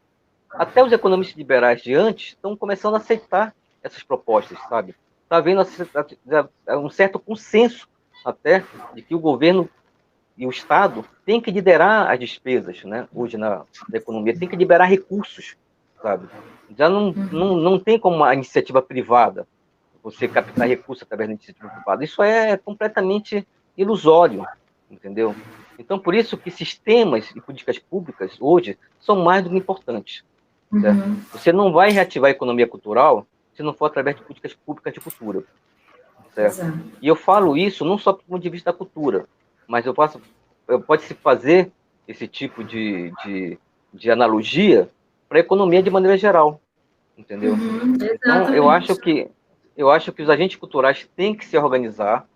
Até os economistas liberais de antes estão começando a aceitar essas propostas, sabe? Está havendo um certo consenso até de que o governo e o Estado têm que liderar as despesas, né, hoje na economia, tem que liberar recursos, sabe? Já não tem como a iniciativa privada você captar recursos através da iniciativa privada. Isso é completamente ilusório, entendeu? Então, por isso que sistemas e políticas públicas, hoje, são mais do que importantes. Certo? Você não vai reativar a economia cultural se não for através de políticas públicas de cultura. Certo? E eu falo isso não só do ponto de vista da cultura, mas pode-se fazer esse tipo de analogia para a economia de maneira geral, entendeu? Então, eu acho que os agentes culturais têm que se organizar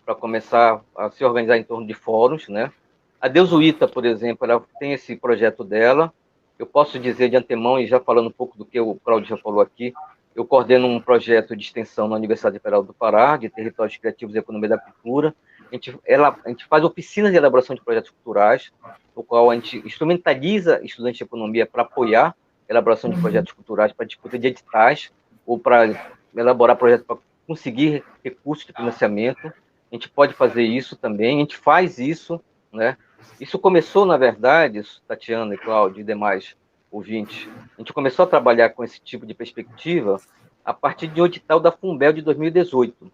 para começar a se organizar em torno de fóruns, né? A Deusuíta, por exemplo, ela tem esse projeto dela. Eu posso dizer de antemão, e já falando um pouco do que o Cláudio já falou aqui, eu coordeno um projeto de extensão na Universidade Federal do Pará, de Territórios Criativos e Economia da Cultura. A gente faz oficinas de elaboração de projetos culturais, no qual a gente instrumentaliza estudantes de economia para apoiar a elaboração de projetos culturais, para disputa de editais, ou para elaborar projetos para conseguir recursos de financiamento. A gente pode fazer isso também, a gente faz isso, né? Isso começou, na verdade, Tatiana e Cláudio e demais ouvintes, a gente começou a trabalhar com esse tipo de perspectiva a partir de um edital da Funbel de 2018.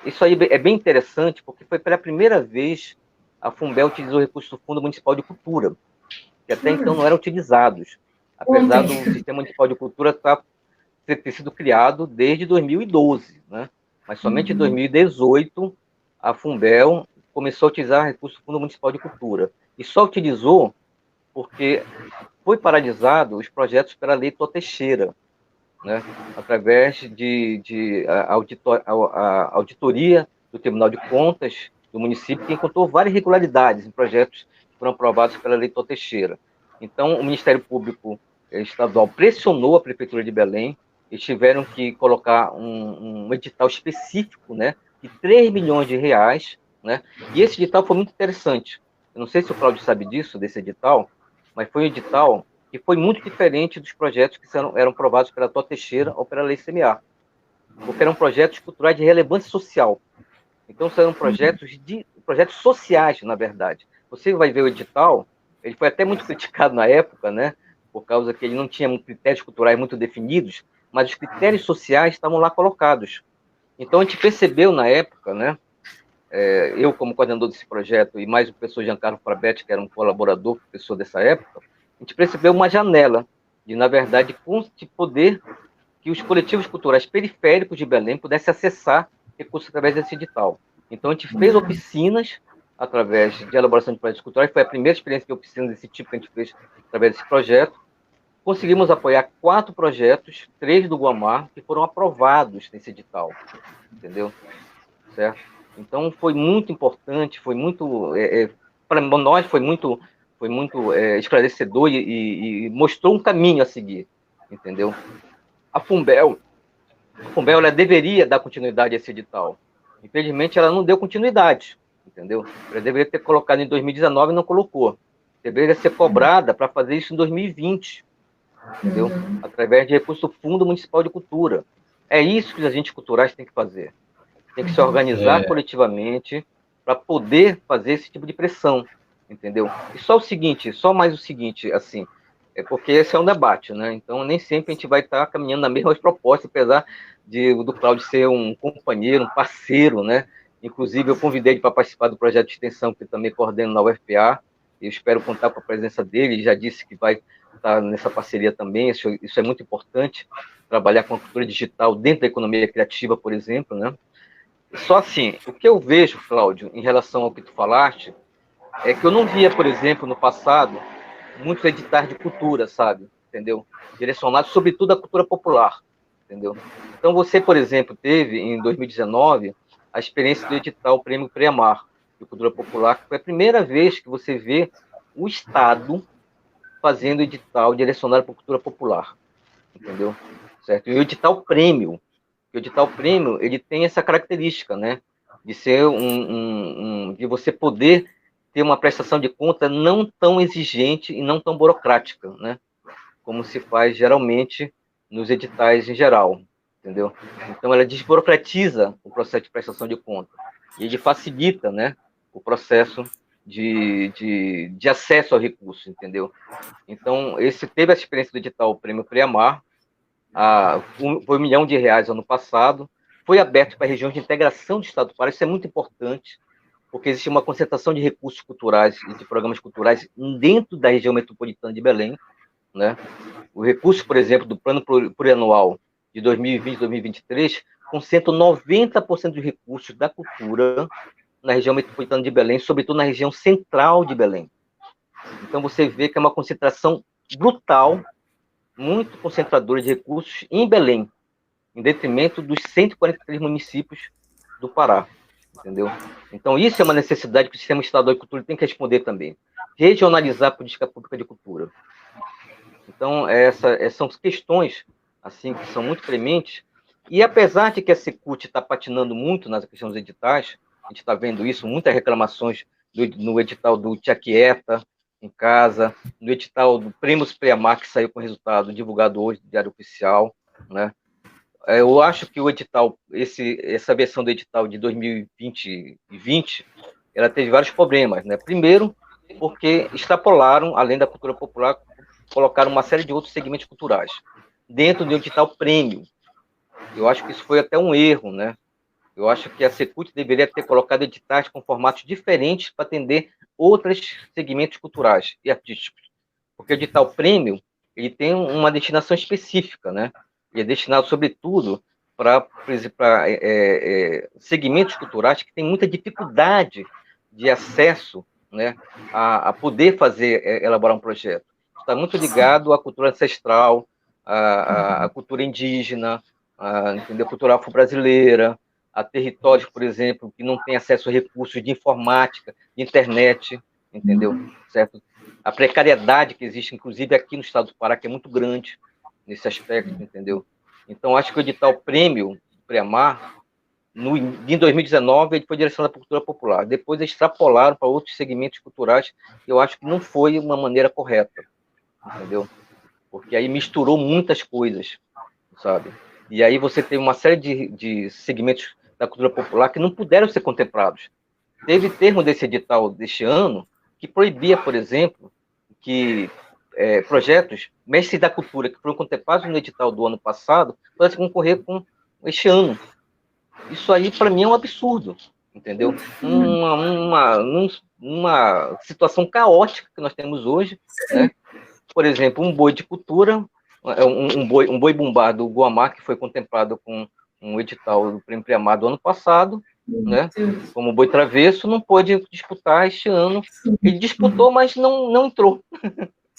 Isso aí é bem interessante, porque foi pela primeira vez a Funbel utilizou recursos do Fundo Municipal de Cultura, que até então não eram utilizados, apesar do Sistema Municipal de Cultura ter sido criado desde 2012, né? Mas somente em 2018 a Funbel começou a utilizar recursos do Fundo Municipal de Cultura. E só utilizou porque foi paralisado os projetos pela Lei Tó Teixeira, né? Através de auditoria do Tribunal de Contas do município, que encontrou várias irregularidades em projetos que foram aprovados pela Lei Tó Teixeira. Então, o Ministério Público Estadual pressionou a Prefeitura de Belém, eles tiveram que colocar um edital específico, né, de 3 milhões de reais, né, e esse edital foi muito interessante. Eu não sei se o Cláudio sabe disso, desse edital, mas foi um edital que foi muito diferente dos projetos que eram aprovados pela Tó Teixeira ou pela Lei CMA, porque eram projetos culturais de relevância social. Então, eram projetos sociais, na verdade. Você vai ver o edital, ele foi até muito criticado na época, né, por causa que ele não tinha critérios culturais muito definidos, mas os critérios sociais estavam lá colocados. Então, a gente percebeu na época, né, eu como coordenador desse projeto, e mais o professor Giancarlo Frabetti, que era um colaborador, professor dessa época, a gente percebeu uma janela de, na verdade, poder que os coletivos culturais periféricos de Belém pudessem acessar recursos através desse edital. Então, a gente fez oficinas através de elaboração de projetos culturais, foi a primeira experiência de oficina desse tipo que a gente fez através desse projeto. Conseguimos apoiar 4 projetos, 3 do Guamá, que foram aprovados nesse edital, entendeu? Certo? Então, foi muito importante, foi muito... para nós, foi muito esclarecedor e mostrou um caminho a seguir, entendeu? A Funbel, A Funbel, ela deveria dar continuidade a esse edital. Infelizmente, ela não deu continuidade, entendeu? Ela deveria ter colocado em 2019 e não colocou. Deveria ser cobrada para fazer isso em 2020, entendeu? Através de recurso do Fundo Municipal de Cultura. É isso que os agentes culturais têm que fazer. Tem que se organizar coletivamente para poder fazer esse tipo de pressão, entendeu? E só mais o seguinte, assim, porque esse é um debate, né? Então, nem sempre a gente vai estar caminhando na mesma proposta, apesar do Cláudio ser um companheiro, um parceiro, né? Inclusive, eu convidei ele para participar do projeto de extensão que eu também coordeno na UFPA. Eu espero contar com a presença dele. Ele já disse que vai estar nessa parceria também. Isso é muito importante, trabalhar com a cultura digital dentro da economia criativa, por exemplo, né? Só assim, o que eu vejo, Cláudio, em relação ao que tu falaste, é que eu não via, por exemplo, no passado, muitos editais de cultura, sabe? Entendeu? Direcionados, sobretudo, à cultura popular, entendeu? Então, você, por exemplo, teve, em 2019, a experiência do edital Prêmio Preamar, de cultura popular, que foi a primeira vez que você vê o Estado fazendo edital direcionado para a cultura popular, entendeu? Certo? E o edital Prêmio, ele tem essa característica, né? De ser de você poder ter uma prestação de conta não tão exigente e não tão burocrática, né? Como se faz geralmente nos editais em geral, entendeu? Então, ela desburocratiza o processo de prestação de conta e ele facilita, né, o processo de acesso ao recurso, entendeu? Então, teve a experiência do edital Prêmio Preamar, foi R$ 1 milhão ano passado, foi aberto para regiões de integração do Estado do Pará, isso é muito importante, porque existe uma concentração de recursos culturais e de programas culturais dentro da região metropolitana de Belém, né? O recurso, por exemplo, do Plano Plurianual de 2020 e 2023 concentra 90% dos recursos da cultura na região metropolitana de Belém, sobretudo na região central de Belém. Então, você vê que é uma concentração brutal, muito concentradora de recursos em Belém, em detrimento dos 143 municípios do Pará, entendeu? Então, isso é uma necessidade que o Sistema Estadual de Cultura tem que responder também. Regionalizar a política pública de cultura. Então, essas são questões assim, que são muito prementes, e apesar de que a Secult está patinando muito nas questões dos editais, a gente está vendo isso, muitas reclamações no edital do Tia Quieta, em casa, no edital do Prêmios Preamar, que saiu com resultado divulgado hoje no Diário Oficial, né? Eu acho que o edital, essa versão do edital de 2020 e 20, ela teve vários problemas, né? Primeiro, porque extrapolaram, além da cultura popular, colocaram uma série de outros segmentos culturais dentro do edital Prêmio. Eu acho que isso foi até um erro, né? Eu acho que a Secult deveria ter colocado editais com formatos diferentes para atender outros segmentos culturais e artísticos. Porque o edital Prêmio, ele tem uma destinação específica, né? Ele é destinado, sobretudo, para segmentos culturais que têm muita dificuldade de acesso, né, a poder elaborar um projeto. Está muito ligado à cultura ancestral, à cultura indígena, entendeu? Cultura afro-brasileira, a territórios, por exemplo, que não têm acesso a recursos de informática, de internet, entendeu? Certo? A precariedade que existe, inclusive aqui no estado do Pará, que é muito grande nesse aspecto, entendeu? Então, acho que o edital Prêmio Preamar, em 2019, ele foi direcionado para a cultura popular. Depois, eles extrapolaram para outros segmentos culturais, que eu acho que não foi uma maneira correta, entendeu? Porque aí misturou muitas coisas, sabe? E aí você teve uma série de segmentos da cultura popular que não puderam ser contemplados. Teve termo desse edital deste ano que proibia, por exemplo, que projetos, mestres da cultura, que foram contemplados no edital do ano passado, pudessem concorrer com este ano. Isso aí, para mim, é um absurdo, entendeu? Uma situação caótica que nós temos hoje, né? Por exemplo, um boi de cultura, um boi bumbá do Guamá, que foi contemplado com um edital do Prêmio Preamar do ano passado, né? Como boi travesso, não pôde disputar este ano. Ele disputou, mas não entrou.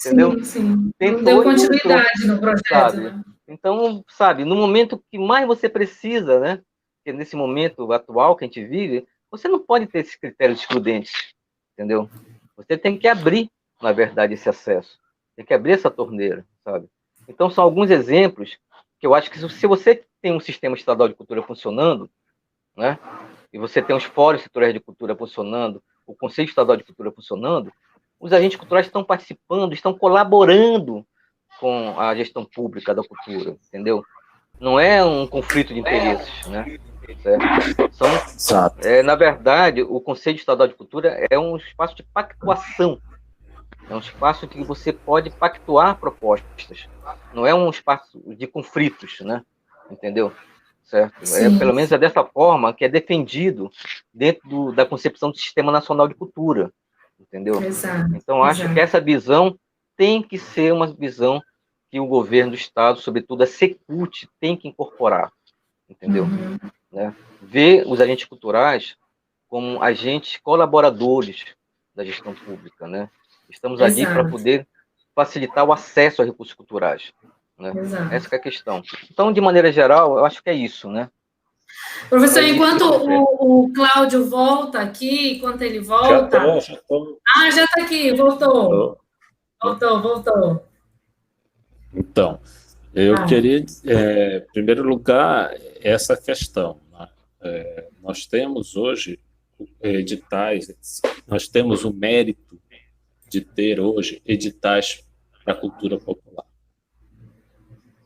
Entendeu? Sim. Tentou, não deu continuidade no projeto. sabe? Né? Então, sabe, no momento que mais você precisa, né? Que nesse momento atual que a gente vive, você não pode ter esses critérios excludentes, entendeu? Você tem que abrir, na verdade, esse acesso. Tem que abrir essa torneira, sabe? Então, são alguns exemplos que eu acho que se você tem um sistema estadual de cultura funcionando, né, e você tem os fóruns setoriais de cultura funcionando, o Conselho Estadual de Cultura funcionando, os agentes culturais estão participando, estão colaborando com a gestão pública da cultura, entendeu? Não é um conflito de interesses, né? Na verdade, o Conselho Estadual de Cultura é um espaço de pactuação, é um espaço em que você pode pactuar propostas, não é um espaço de conflitos, né? Entendeu? Certo? Pelo menos é dessa forma que é defendido dentro da concepção do Sistema Nacional de Cultura, entendeu? Exato, então, acho que essa visão tem que ser uma visão que o governo do Estado, sobretudo a Secult, tem que incorporar, entendeu? Né? Ver os agentes culturais como agentes colaboradores da gestão pública, né? Estamos ali para poder facilitar o acesso a recursos culturais, né? Essa que é a questão. Então, de maneira geral, eu acho que é isso, né? Professor, enquanto o Cláudio volta aqui, enquanto ele volta... Já tô. Ah, já está aqui, voltou. Voltou. Então, eu queria, em primeiro lugar, essa questão. Né? Nós temos hoje editais, nós temos o mérito de ter hoje editais para a cultura popular.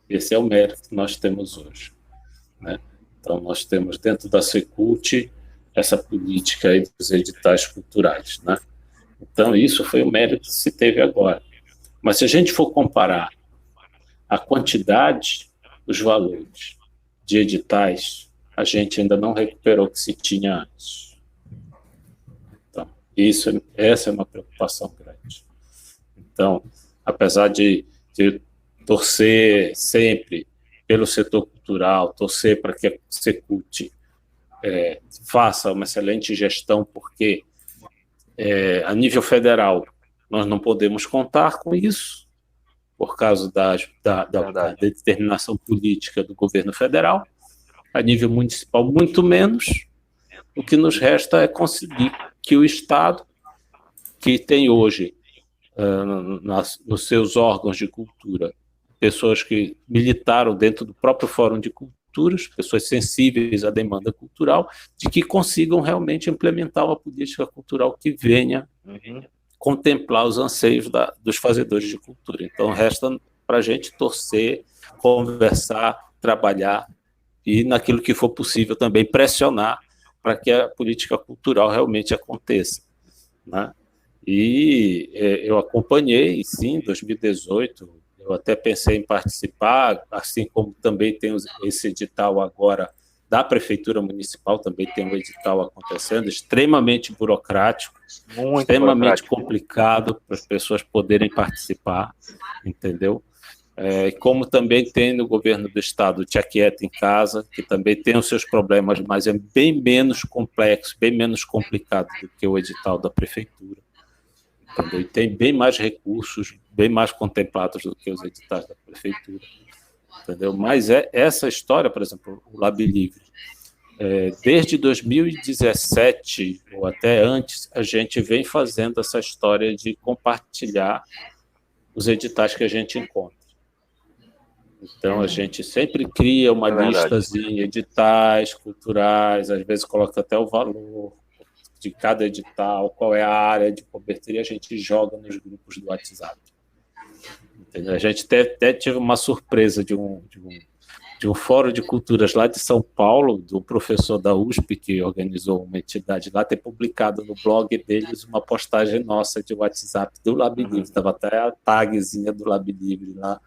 Esse é o mérito que nós temos hoje. Né? Então, nós temos dentro da Secult essa política aí dos editais culturais. Né? Então, isso foi o mérito que se teve agora. Mas se a gente for comparar a quantidade, os valores de editais, a gente ainda não recuperou o que se tinha antes. Então, essa é uma preocupação grande. Então, apesar de torcer sempre pelo setor cultural, torcer para que a Secult faça uma excelente gestão, porque a nível federal nós não podemos contar com isso, por causa da determinação política do governo federal, a nível municipal muito menos. O que nos resta é conseguir que o Estado, que tem hoje nos seus órgãos de cultura pessoas que militaram dentro do próprio Fórum de Culturas, pessoas sensíveis à demanda cultural, de que consigam realmente implementar uma política cultural que venha contemplar os anseios dos fazedores de cultura. Então, resta para a gente torcer, conversar, trabalhar e, naquilo que for possível, também pressionar para que a política cultural realmente aconteça. Né? E eu acompanhei, sim, em 2018, eu até pensei em participar, assim como também tem esse edital agora da Prefeitura Municipal, também tem um edital acontecendo, extremamente burocrático, extremamente complicado para as pessoas poderem participar, entendeu? Como também tem no governo do Estado o Tia Quieta em Casa, que também tem os seus problemas, mas é bem menos complexo, bem menos complicado do que o edital da Prefeitura. Entendeu? E tem bem mais recursos, bem mais contemplados do que os editais da Prefeitura. Entendeu? Mas essa história, por exemplo, o Lab Livre, desde 2017, ou até antes, a gente vem fazendo essa história de compartilhar os editais que a gente encontra. Então, a gente sempre cria uma listazinha, editais culturais, às vezes coloca até o valor de cada edital, qual é a área de cobertura, e a gente joga nos grupos do WhatsApp. Entendeu? A gente até teve uma surpresa de um fórum de culturas lá de São Paulo, do professor da USP, que organizou uma entidade lá, ter publicado no blog deles uma postagem nossa de WhatsApp do Lab Livre. Estava até a tagzinha do Lab Livre lá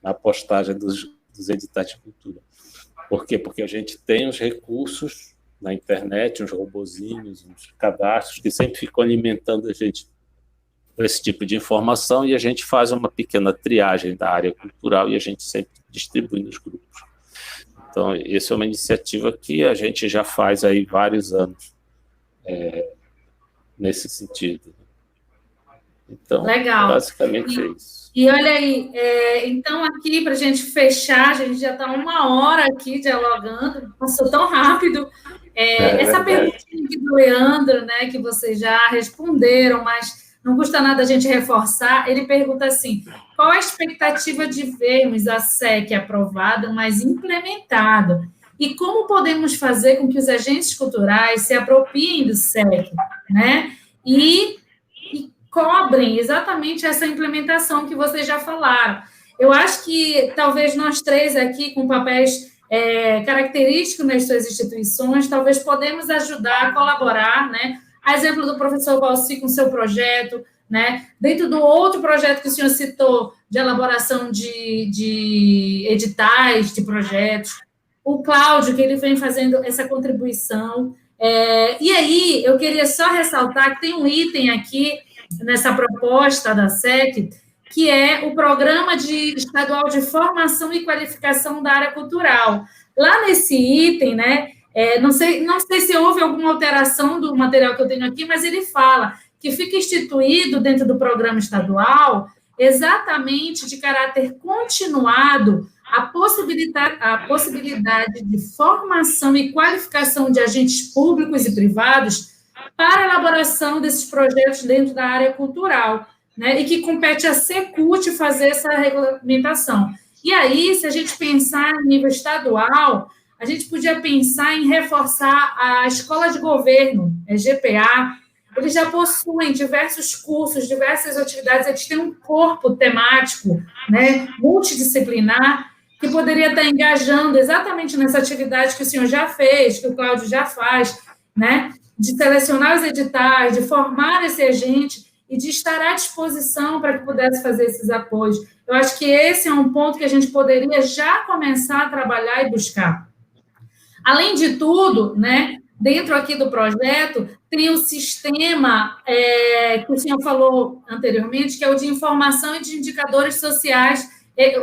na postagem dos editais de cultura. Por quê? Porque a gente tem os recursos na internet, uns robozinhos, uns cadastros que sempre ficam alimentando a gente com esse tipo de informação, e a gente faz uma pequena triagem da área cultural e a gente sempre distribui nos grupos. Então, essa é uma iniciativa que a gente já faz aí vários anos nesse sentido. Então, legal. Basicamente é isso. E olha aí, então aqui, para a gente fechar, a gente já está 1 hora aqui dialogando, passou tão rápido. Essa pergunta do Leandro, né, que vocês já responderam, mas não custa nada a gente reforçar. Ele pergunta assim: qual a expectativa de vermos a SEC aprovada, mas implementada? E como podemos fazer com que os agentes culturais se apropriem do SEC, né? E cobrem exatamente essa implementação que vocês já falaram. Eu acho que talvez nós três aqui, com papéis característicos nas suas instituições, talvez podemos ajudar a colaborar, né? A exemplo do professor Valci com seu projeto, né? Dentro do outro projeto que o senhor citou, de elaboração de editais, de projetos, o Cláudio, que ele vem fazendo essa contribuição. E aí, eu queria só ressaltar que tem um item aqui nessa proposta da SEC, que é o Programa Estadual de Formação e Qualificação da Área Cultural. Lá nesse item, né, não sei se houve alguma alteração do material que eu tenho aqui, mas ele fala que fica instituído dentro do programa estadual, exatamente de caráter continuado, a possibilidade de formação e qualificação de agentes públicos e privados para a elaboração desses projetos dentro da área cultural, né, e que compete à Secult fazer essa regulamentação. E aí, se a gente pensar em nível estadual, a gente podia pensar em reforçar a Escola de Governo, GPA. Eles já possuem diversos cursos, diversas atividades, eles têm um corpo temático, né, multidisciplinar, que poderia estar engajando exatamente nessa atividade que o senhor já fez, que o Cláudio já faz, né, de selecionar os editais, de formar esse agente e de estar à disposição para que pudesse fazer esses apoios. Eu acho que esse é um ponto que a gente poderia já começar a trabalhar e buscar. Além de tudo, né, dentro aqui do projeto, tem o sistema que o senhor falou anteriormente, que é o de informação e de indicadores sociais,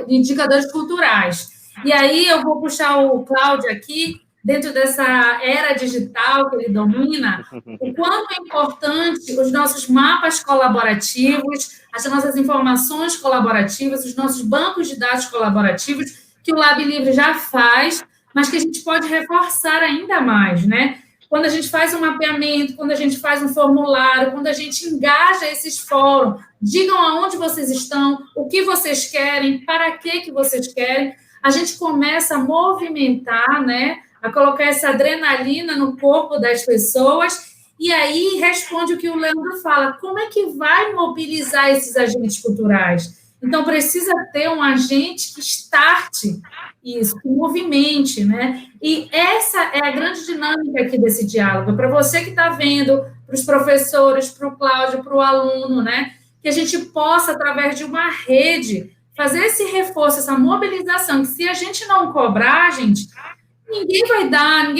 indicadores culturais. E aí eu vou puxar o Cláudio aqui, dentro dessa era digital que ele domina, o quanto é importante os nossos mapas colaborativos, as nossas informações colaborativas, os nossos bancos de dados colaborativos, que o Lab Livre já faz, mas que a gente pode reforçar ainda mais, né? Quando a gente faz um mapeamento, quando a gente faz um formulário, quando a gente engaja esses fóruns, digam aonde vocês estão, o que vocês querem, para que vocês querem, a gente começa a movimentar, né? A colocar essa adrenalina no corpo das pessoas, e aí responde o que o Leandro fala: como é que vai mobilizar esses agentes culturais? Então, precisa ter um agente que starte isso, que movimente, né? E essa é a grande dinâmica aqui desse diálogo. Para você que está vendo, para os professores, para o Cláudio, para o aluno, né? Que a gente possa, através de uma rede, fazer esse reforço, essa mobilização, que se a gente não cobrar, gente, ninguém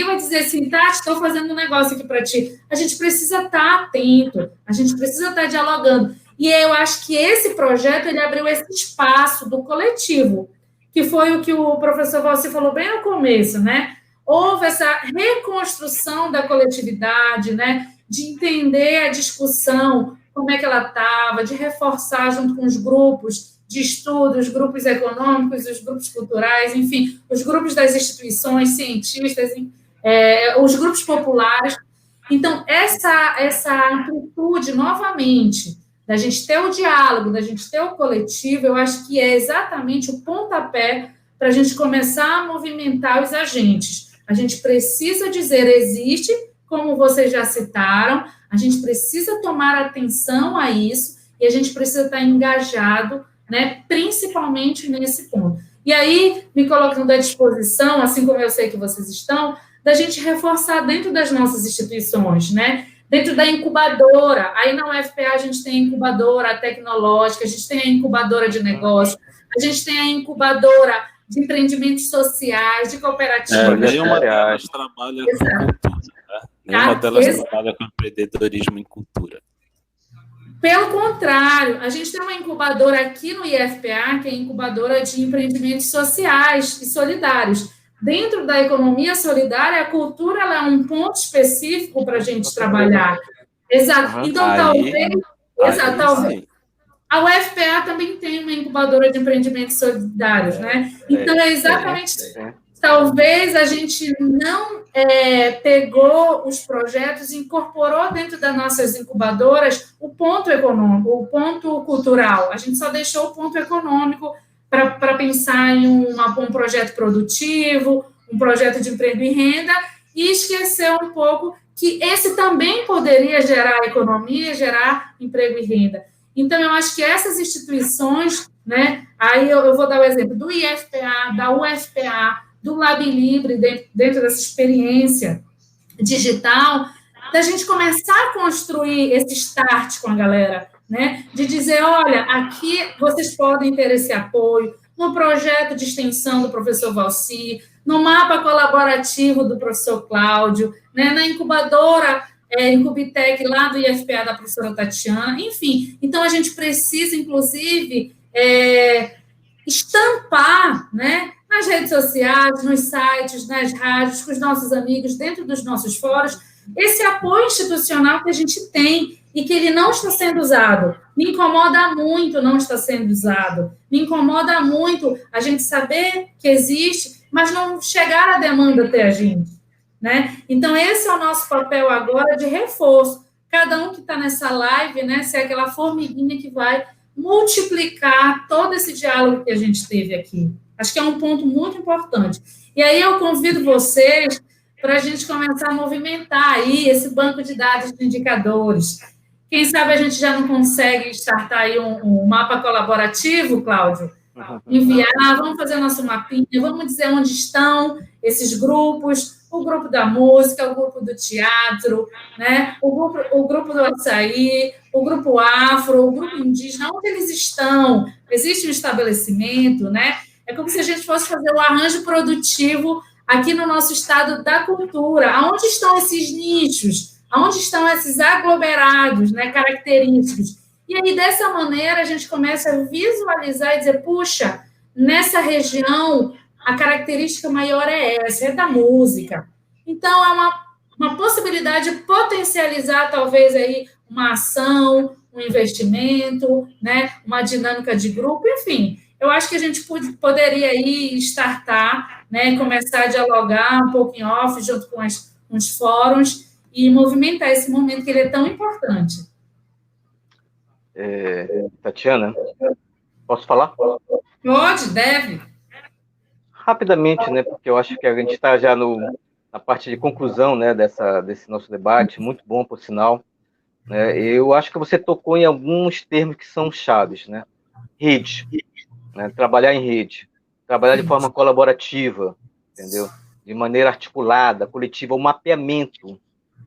vai dizer assim: Tati, estou fazendo um negócio aqui para ti. A gente precisa estar atento, a gente precisa estar dialogando. E eu acho que esse projeto, ele abriu esse espaço do coletivo, que foi o que o professor Valci falou bem no começo, né? Houve essa reconstrução da coletividade, né? De entender a discussão, como é que ela estava, de reforçar junto com os grupos de estudo, os grupos econômicos, os grupos culturais, enfim, os grupos das instituições cientistas, os grupos populares. Então, essa amplitude, novamente, da gente ter o diálogo, da gente ter o coletivo, eu acho que é exatamente o pontapé para a gente começar a movimentar os agentes. A gente precisa dizer: existe, como vocês já citaram, a gente precisa tomar atenção a isso e a gente precisa estar engajado, né, principalmente nesse ponto. E aí, me colocando à disposição, assim como eu sei que vocês estão, da gente reforçar dentro das nossas instituições, né? Dentro da incubadora, aí na UFPA a gente tem a incubadora tecnológica, a gente tem a incubadora de negócio, a gente tem a incubadora de empreendimentos sociais, de cooperativas. Nenhuma delas trabalha com cultura, né? Nenhuma delas trabalha com empreendedorismo em cultura. Pelo contrário, a gente tem uma incubadora aqui no IFPA, que é a incubadora de empreendimentos sociais e solidários. Dentro da economia solidária, a cultura ela é um ponto específico para a gente trabalhar. Exato. Então, talvez. A UFPA também tem uma incubadora de empreendimentos solidários, né? Então, é exatamente talvez a gente não pegou os projetos e incorporou dentro das nossas incubadoras o ponto econômico, o ponto cultural. A gente só deixou o ponto econômico para pensar em um projeto produtivo, um projeto de emprego e renda, e esqueceu um pouco que esse também poderia gerar economia, gerar emprego e renda. Então, eu acho que essas instituições, né, aí eu vou dar o exemplo do IFPA, da UFPA, do Lab Libre, dentro dessa experiência digital, da gente começar a construir esse start com a galera, né, de dizer, olha, aqui vocês podem ter esse apoio, no projeto de extensão do professor Valci, no mapa colaborativo do professor Cláudio, né, na incubadora Incubitec lá do IFPA da professora Tatiana, enfim. Então, a gente precisa, inclusive, estampar, né, nas redes sociais, nos sites, nas rádios, com os nossos amigos, dentro dos nossos fóruns, esse apoio institucional que a gente tem e que ele não está sendo usado. Me incomoda muito não estar sendo usado. Me incomoda muito a gente saber que existe, mas não chegar a demanda até a gente, né? Então, esse é o nosso papel agora de reforço. Cada um que está nessa live, né, ser aquela formiguinha que vai multiplicar todo esse diálogo que a gente teve aqui. Acho que é um ponto muito importante. E aí eu convido vocês para a gente começar a movimentar aí esse banco de dados de indicadores. Quem sabe a gente já não consegue startar aí um mapa colaborativo, Cláudio? Enviar, vamos fazer o nosso mapinha, vamos dizer onde estão esses grupos, o grupo da música, o grupo do teatro, né? o grupo do açaí, o grupo afro, o grupo indígena, onde eles estão? Existe um estabelecimento, né? É como se a gente fosse fazer o arranjo produtivo aqui no nosso estado da cultura. Aonde estão esses nichos? Aonde estão esses aglomerados, né, característicos? E aí, dessa maneira, a gente começa a visualizar e dizer, puxa, nessa região, a característica maior é essa, é da música. Então, é uma possibilidade de potencializar, talvez, aí, uma ação, um investimento, né, uma dinâmica de grupo, enfim. Eu acho que a gente poderia aí startar, né, começar a dialogar um pouco em off, junto com os fóruns, e movimentar esse momento que ele é tão importante. Tatiana, posso falar? Pode, deve. Rapidamente, né, porque eu acho que a gente está já na parte de conclusão, né, desse nosso debate, muito bom, por sinal. Né, eu acho que você tocou em alguns termos que são chaves, né? Rede, né, trabalhar em rede, trabalhar de forma colaborativa, entendeu? De maneira articulada, coletiva, o mapeamento.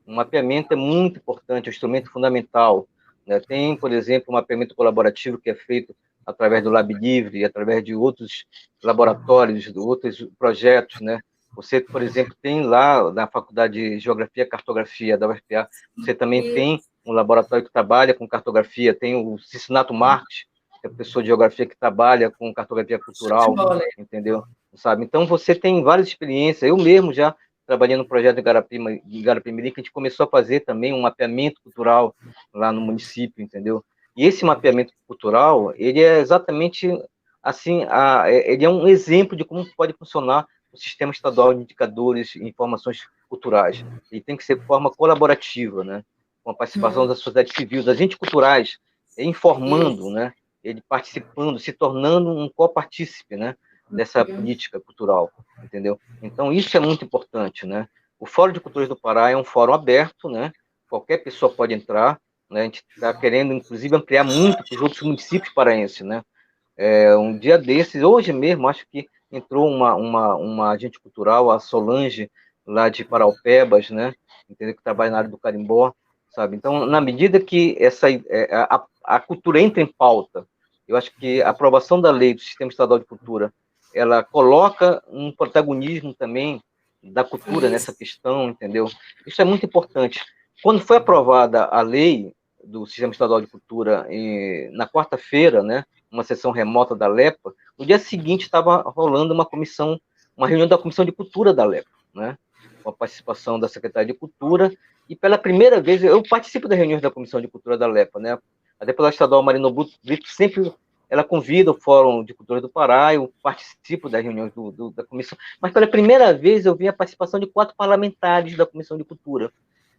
O mapeamento é muito importante, é um instrumento fundamental. Né? Tem, por exemplo, um mapeamento colaborativo que é feito através do Lab Livre, através de outros laboratórios, de outros projetos. Né? Você, por exemplo, tem lá na Faculdade de Geografia e Cartografia da UFPA, você também tem um laboratório que trabalha com cartografia, tem o Cicinato Marques, que é professor de geografia que trabalha com cartografia cultural, entendeu? Sabe? Então, você tem várias experiências. Eu mesmo já trabalhei no projeto de Igarapé-Mirim, que a gente começou a fazer também um mapeamento cultural lá no município, entendeu? E esse mapeamento cultural, ele é exatamente assim, ele é um exemplo de como pode funcionar o sistema estadual de indicadores e informações culturais. Ele tem que ser de forma colaborativa, né? Com a participação da sociedade civil, das agentes culturais, informando, né? Ele participando, se tornando um copartícipe, né? Dessa política cultural, entendeu? Então, isso é muito importante, né? O Fórum de Culturas do Pará é um fórum aberto, né? Qualquer pessoa pode entrar, né? A gente está querendo, inclusive, ampliar muito para os outros municípios paraenses, né? Um dia desses, hoje mesmo, acho que entrou uma agente cultural, a Solange, lá de Paraupebas, né? Entendeu? Que trabalha na área do carimbó, sabe? Então, na medida que a cultura entra em pauta, eu acho que a aprovação da lei do Sistema Estadual de Cultura, ela coloca um protagonismo também da cultura nessa questão, entendeu? Isso é muito importante. Quando foi aprovada a lei do Sistema Estadual de Cultura, na quarta-feira, né, uma sessão remota da LEPA, no dia seguinte estava rolando uma reunião da Comissão de Cultura da LEPA, né, com a participação da Secretaria de Cultura, e pela primeira vez, eu participo das reuniões da Comissão de Cultura da LEPA, né, a deputada estadual Marina Brito sempre ela convida o Fórum de Cultura do Pará, eu participo das reuniões da comissão, mas pela primeira vez eu vi a participação de 4 parlamentares da Comissão de Cultura.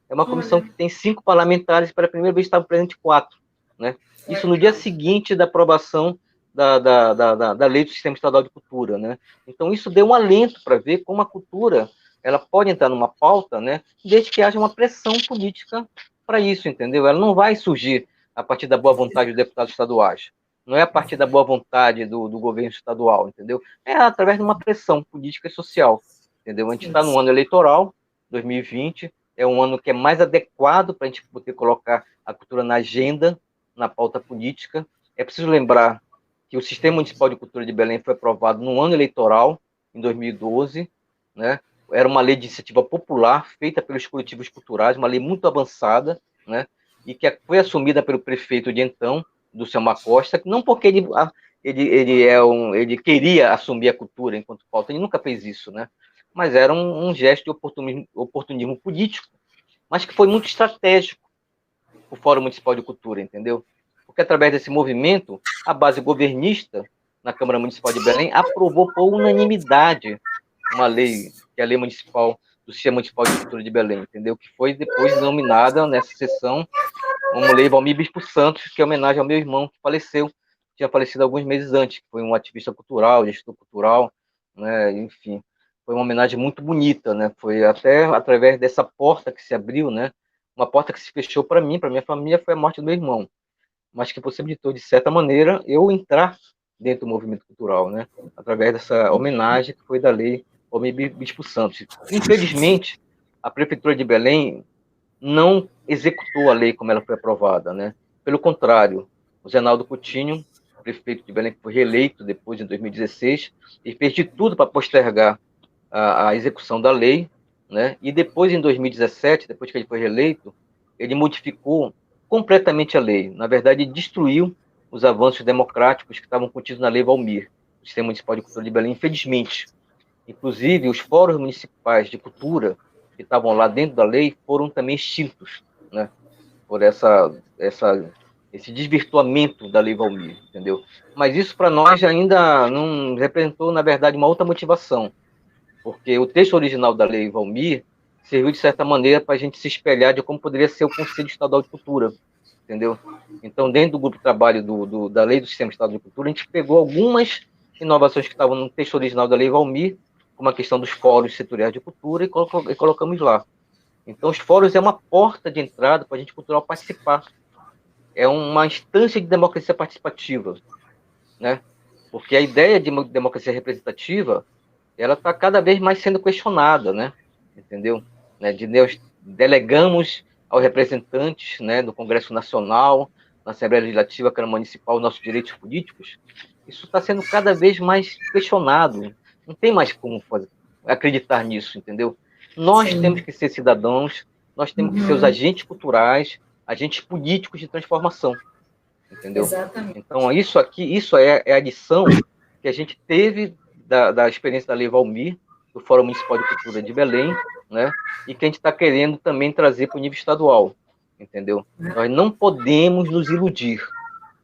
É uma comissão que tem 5 parlamentares, pela primeira vez estavam presentes 4, né? Isso no dia seguinte da aprovação da lei do Sistema Estadual de Cultura, né? Então isso deu um alento para ver como a cultura ela pode entrar numa pauta, né? Desde que haja uma pressão política para isso, entendeu? Ela não vai surgir a partir da boa vontade dos deputados estaduais, não é a partir da boa vontade do governo estadual, entendeu? É através de uma pressão política e social, entendeu? A gente está no ano eleitoral, 2020, é um ano que é mais adequado para a gente poder colocar a cultura na agenda, na pauta política. É preciso lembrar que o Sistema Municipal de Cultura de Belém foi aprovado no ano eleitoral, em 2012, né? Era uma lei de iniciativa popular, feita pelos coletivos culturais, uma lei muito avançada, né? E que foi assumida pelo prefeito de então, do Selma Costa, não porque ele queria assumir a cultura enquanto pauta, ele nunca fez isso, né? Mas era um gesto de oportunismo político, mas que foi muito estratégico o Fórum Municipal de Cultura, entendeu? Porque através desse movimento, a base governista na Câmara Municipal de Belém aprovou por unanimidade uma lei, que é a Lei Municipal do Sistema Municipal de Cultura de Belém, entendeu? Que foi depois denominada nessa sessão como Lei Valmir Bispo Santos, que é homenagem ao meu irmão que faleceu, tinha falecido alguns meses antes, que foi um ativista cultural, gestor cultural, né? Enfim, foi uma homenagem muito bonita, né? Foi até através dessa porta que se abriu, né? Uma porta que se fechou para mim, para minha família, foi a morte do meu irmão, mas que possibilitou, de certa maneira, eu entrar dentro do movimento cultural, né? Através dessa homenagem que foi da Lei Valmir Bispo Santos. Infelizmente, a Prefeitura de Belém não executou a lei como ela foi aprovada, né? Pelo contrário, o Zenaldo Coutinho, prefeito de Belém, que foi reeleito depois, em 2016, e fez de tudo para postergar a execução da lei, né? E depois, em 2017, depois que ele foi reeleito, ele modificou completamente a lei. Na verdade, destruiu os avanços democráticos que estavam contidos na Lei Valmir, o Sistema Municipal de Cultura de Belém, infelizmente. Inclusive, os fóruns municipais de cultura que estavam lá dentro da lei foram também extintos, né? Por esse desvirtuamento da Lei Valmir, entendeu? Mas isso para nós ainda não representou, na verdade, uma outra motivação, porque o texto original da Lei Valmir serviu, de certa maneira, para a gente se espelhar de como poderia ser o Conselho Estadual de Cultura, entendeu? Então, dentro do grupo de trabalho da Lei do Sistema Estadual de Cultura, a gente pegou algumas inovações que estavam no texto original da Lei Valmir, como a questão dos fóruns setoriais de cultura, e colocamos lá. Então, os fóruns é uma porta de entrada para a gente cultural participar. É uma instância de democracia participativa, né? Porque a ideia de democracia representativa, ela está cada vez mais sendo questionada, né? Entendeu? Né? Nós delegamos aos representantes, né, do Congresso Nacional, na Assembleia Legislativa, Câmara Municipal, nossos direitos políticos. Isso está sendo cada vez mais questionado. Não tem mais como acreditar nisso, entendeu? Nós temos que ser cidadãos, nós temos que ser os agentes culturais, agentes políticos de transformação, entendeu? Exatamente. Então, isso é a lição que a gente teve da experiência da Lei Valmir, do Fórum Municipal de Cultura de Belém, né? E que a gente está querendo também trazer para o nível estadual, entendeu? Nós não podemos nos iludir,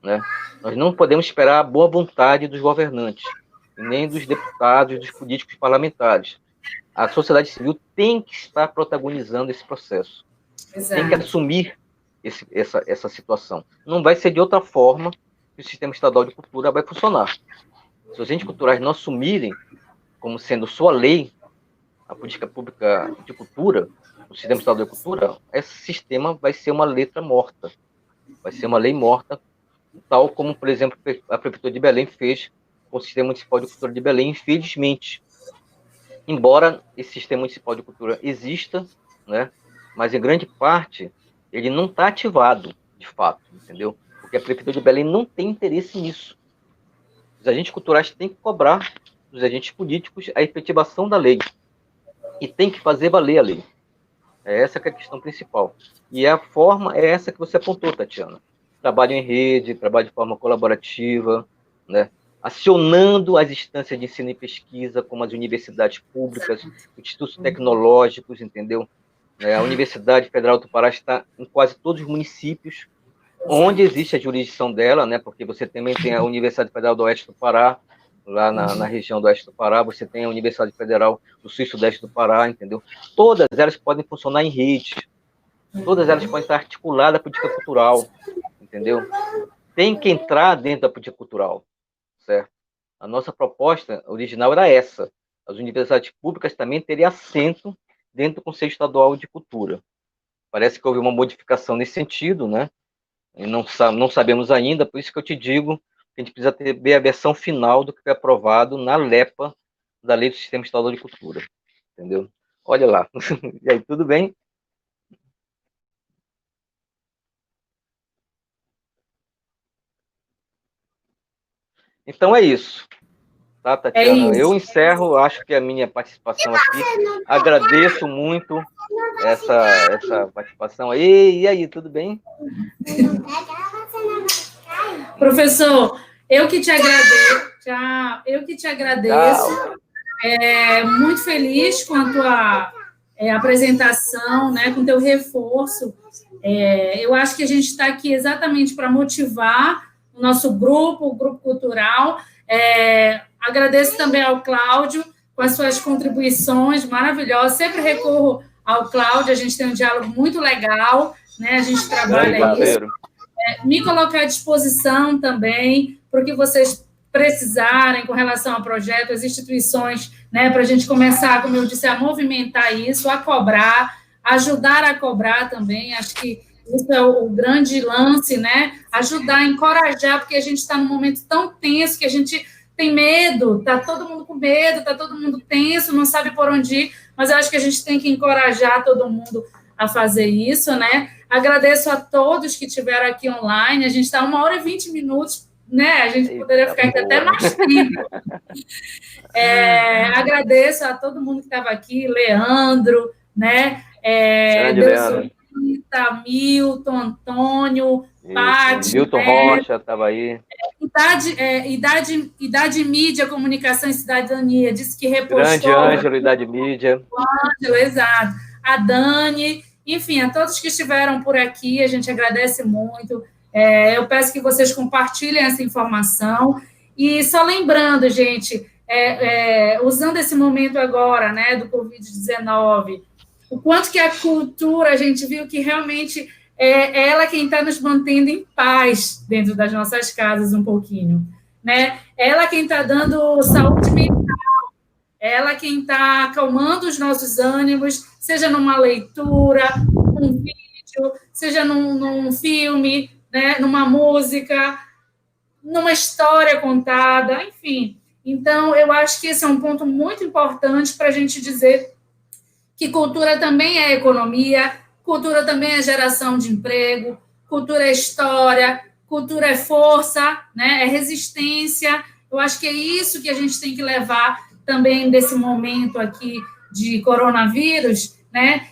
né? Nós não podemos esperar a boa vontade dos governantes, nem dos deputados, dos políticos parlamentares. A sociedade civil tem que estar protagonizando esse processo. Exato. Tem que assumir essa situação. Não vai ser de outra forma que o Sistema Estadual de Cultura vai funcionar. Se os agentes culturais não assumirem como sendo sua lei, a política pública de cultura, o Sistema Estadual de Cultura, esse sistema vai ser uma letra morta. Vai ser uma lei morta, tal como, por exemplo, a Prefeitura de Belém fez com o Sistema Municipal de Cultura de Belém, infelizmente. Embora esse Sistema Municipal de Cultura exista, né, mas em grande parte ele não está ativado, de fato, entendeu? Porque a Prefeitura de Belém não tem interesse nisso. Os agentes culturais têm que cobrar dos agentes políticos a efetivação da lei. E tem que fazer valer a lei. É essa que é a questão principal. E a forma é essa que você apontou, Tatiana. Trabalho em rede, trabalho de forma colaborativa, né? Acionando as instâncias de ensino e pesquisa, como as universidades públicas, institutos tecnológicos, entendeu? A Universidade Federal do Pará está em quase todos os municípios, onde existe a jurisdição dela, né? Porque você também tem a Universidade Federal do Oeste do Pará, lá na região do Oeste do Pará, você tem a Universidade Federal do Sul e Sudeste do Pará, entendeu? Todas elas podem funcionar em rede, todas elas podem estar articuladas à política cultural, entendeu? Tem que entrar dentro da política cultural, certo? A nossa proposta original era essa. As universidades públicas também teriam assento dentro do Conselho Estadual de Cultura. Parece que houve uma modificação nesse sentido, né? E não sabemos ainda, por isso que eu te digo que a gente precisa ter a versão final do que foi aprovado na LEPA, da Lei do Sistema Estadual de Cultura, entendeu? Olha lá. E aí, tudo bem? Então é isso. Tá, Tatiana? Eu encerro, acho que a minha participação aqui. Agradeço muito essa participação aí. E aí, tudo bem? Professor, eu que te agradeço. Tchau. Eu que te agradeço. Muito feliz com a tua apresentação, né, com o teu reforço. Eu acho que a gente está aqui exatamente para motivar o nosso grupo, o grupo cultural. Agradeço também ao Cláudio com as suas contribuições maravilhosas. Sempre recorro ao Cláudio, a gente tem um diálogo muito legal, né? A gente trabalha isso. Me colocar à disposição também para o que vocês precisarem com relação ao projeto, as instituições, né, para a gente começar, como eu disse, a movimentar isso, a cobrar, ajudar a cobrar também. Acho que isso é o grande lance, né? Ajudar, encorajar, porque a gente está num momento tão tenso que a gente tem medo, está todo mundo com medo, está todo mundo tenso, não sabe por onde ir, mas eu acho que a gente tem que encorajar todo mundo a fazer isso, né? Agradeço a todos que estiveram aqui online, a gente está 1h20, né? A gente poderia ficar aqui até mais tempo. Agradeço a todo mundo que estava aqui, Leandro, né? Milton, Antônio, Paty, Milton Rocha estava aí. Idade Mídia, Comunicação e Cidadania, disse que repostou. Grande Ângelo, Idade Mídia. Ângelo, exato. A Dani, enfim, a todos que estiveram por aqui, a gente agradece muito. Eu peço que vocês compartilhem essa informação. E só lembrando, gente, usando esse momento agora, né, do Covid-19, o quanto que a cultura, a gente viu que realmente é ela quem está nos mantendo em paz dentro das nossas casas um pouquinho, né? Ela quem está dando saúde mental, ela quem está acalmando os nossos ânimos, seja numa leitura, num vídeo, seja num filme, né? Numa música, numa história contada, enfim. Então, eu acho que esse é um ponto muito importante para a gente dizer que cultura também é economia, cultura também é geração de emprego, cultura é história, cultura é força, né? É resistência. Eu acho que é isso que a gente tem que levar também desse momento aqui de coronavírus, né?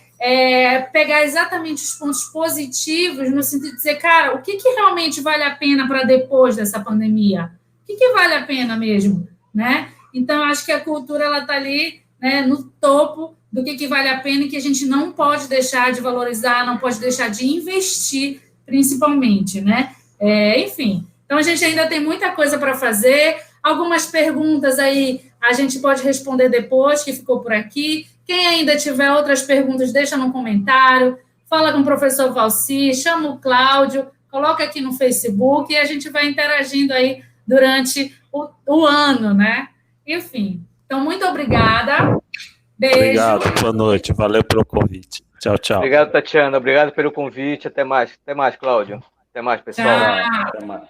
Pegar exatamente os pontos positivos no sentido de dizer, cara, o que realmente vale a pena para depois dessa pandemia? O que vale a pena mesmo, né? Então, eu acho que a cultura ela está ali, né, no topo do que vale a pena e que a gente não pode deixar de valorizar, não pode deixar de investir, principalmente, né? Enfim, então a gente ainda tem muita coisa para fazer, algumas perguntas aí a gente pode responder depois, que ficou por aqui. Quem ainda tiver outras perguntas, deixa no comentário, fala com o professor Valci, chama o Cláudio, coloca aqui no Facebook e a gente vai interagindo aí durante o ano, né? Enfim, então, muito obrigada. Beijo. Obrigado, boa noite. Valeu pelo convite. Tchau, tchau. Obrigado, Tatiana. Obrigado pelo convite. Até mais. Até mais, Cláudio. Até mais, pessoal. Tchau. Até mais.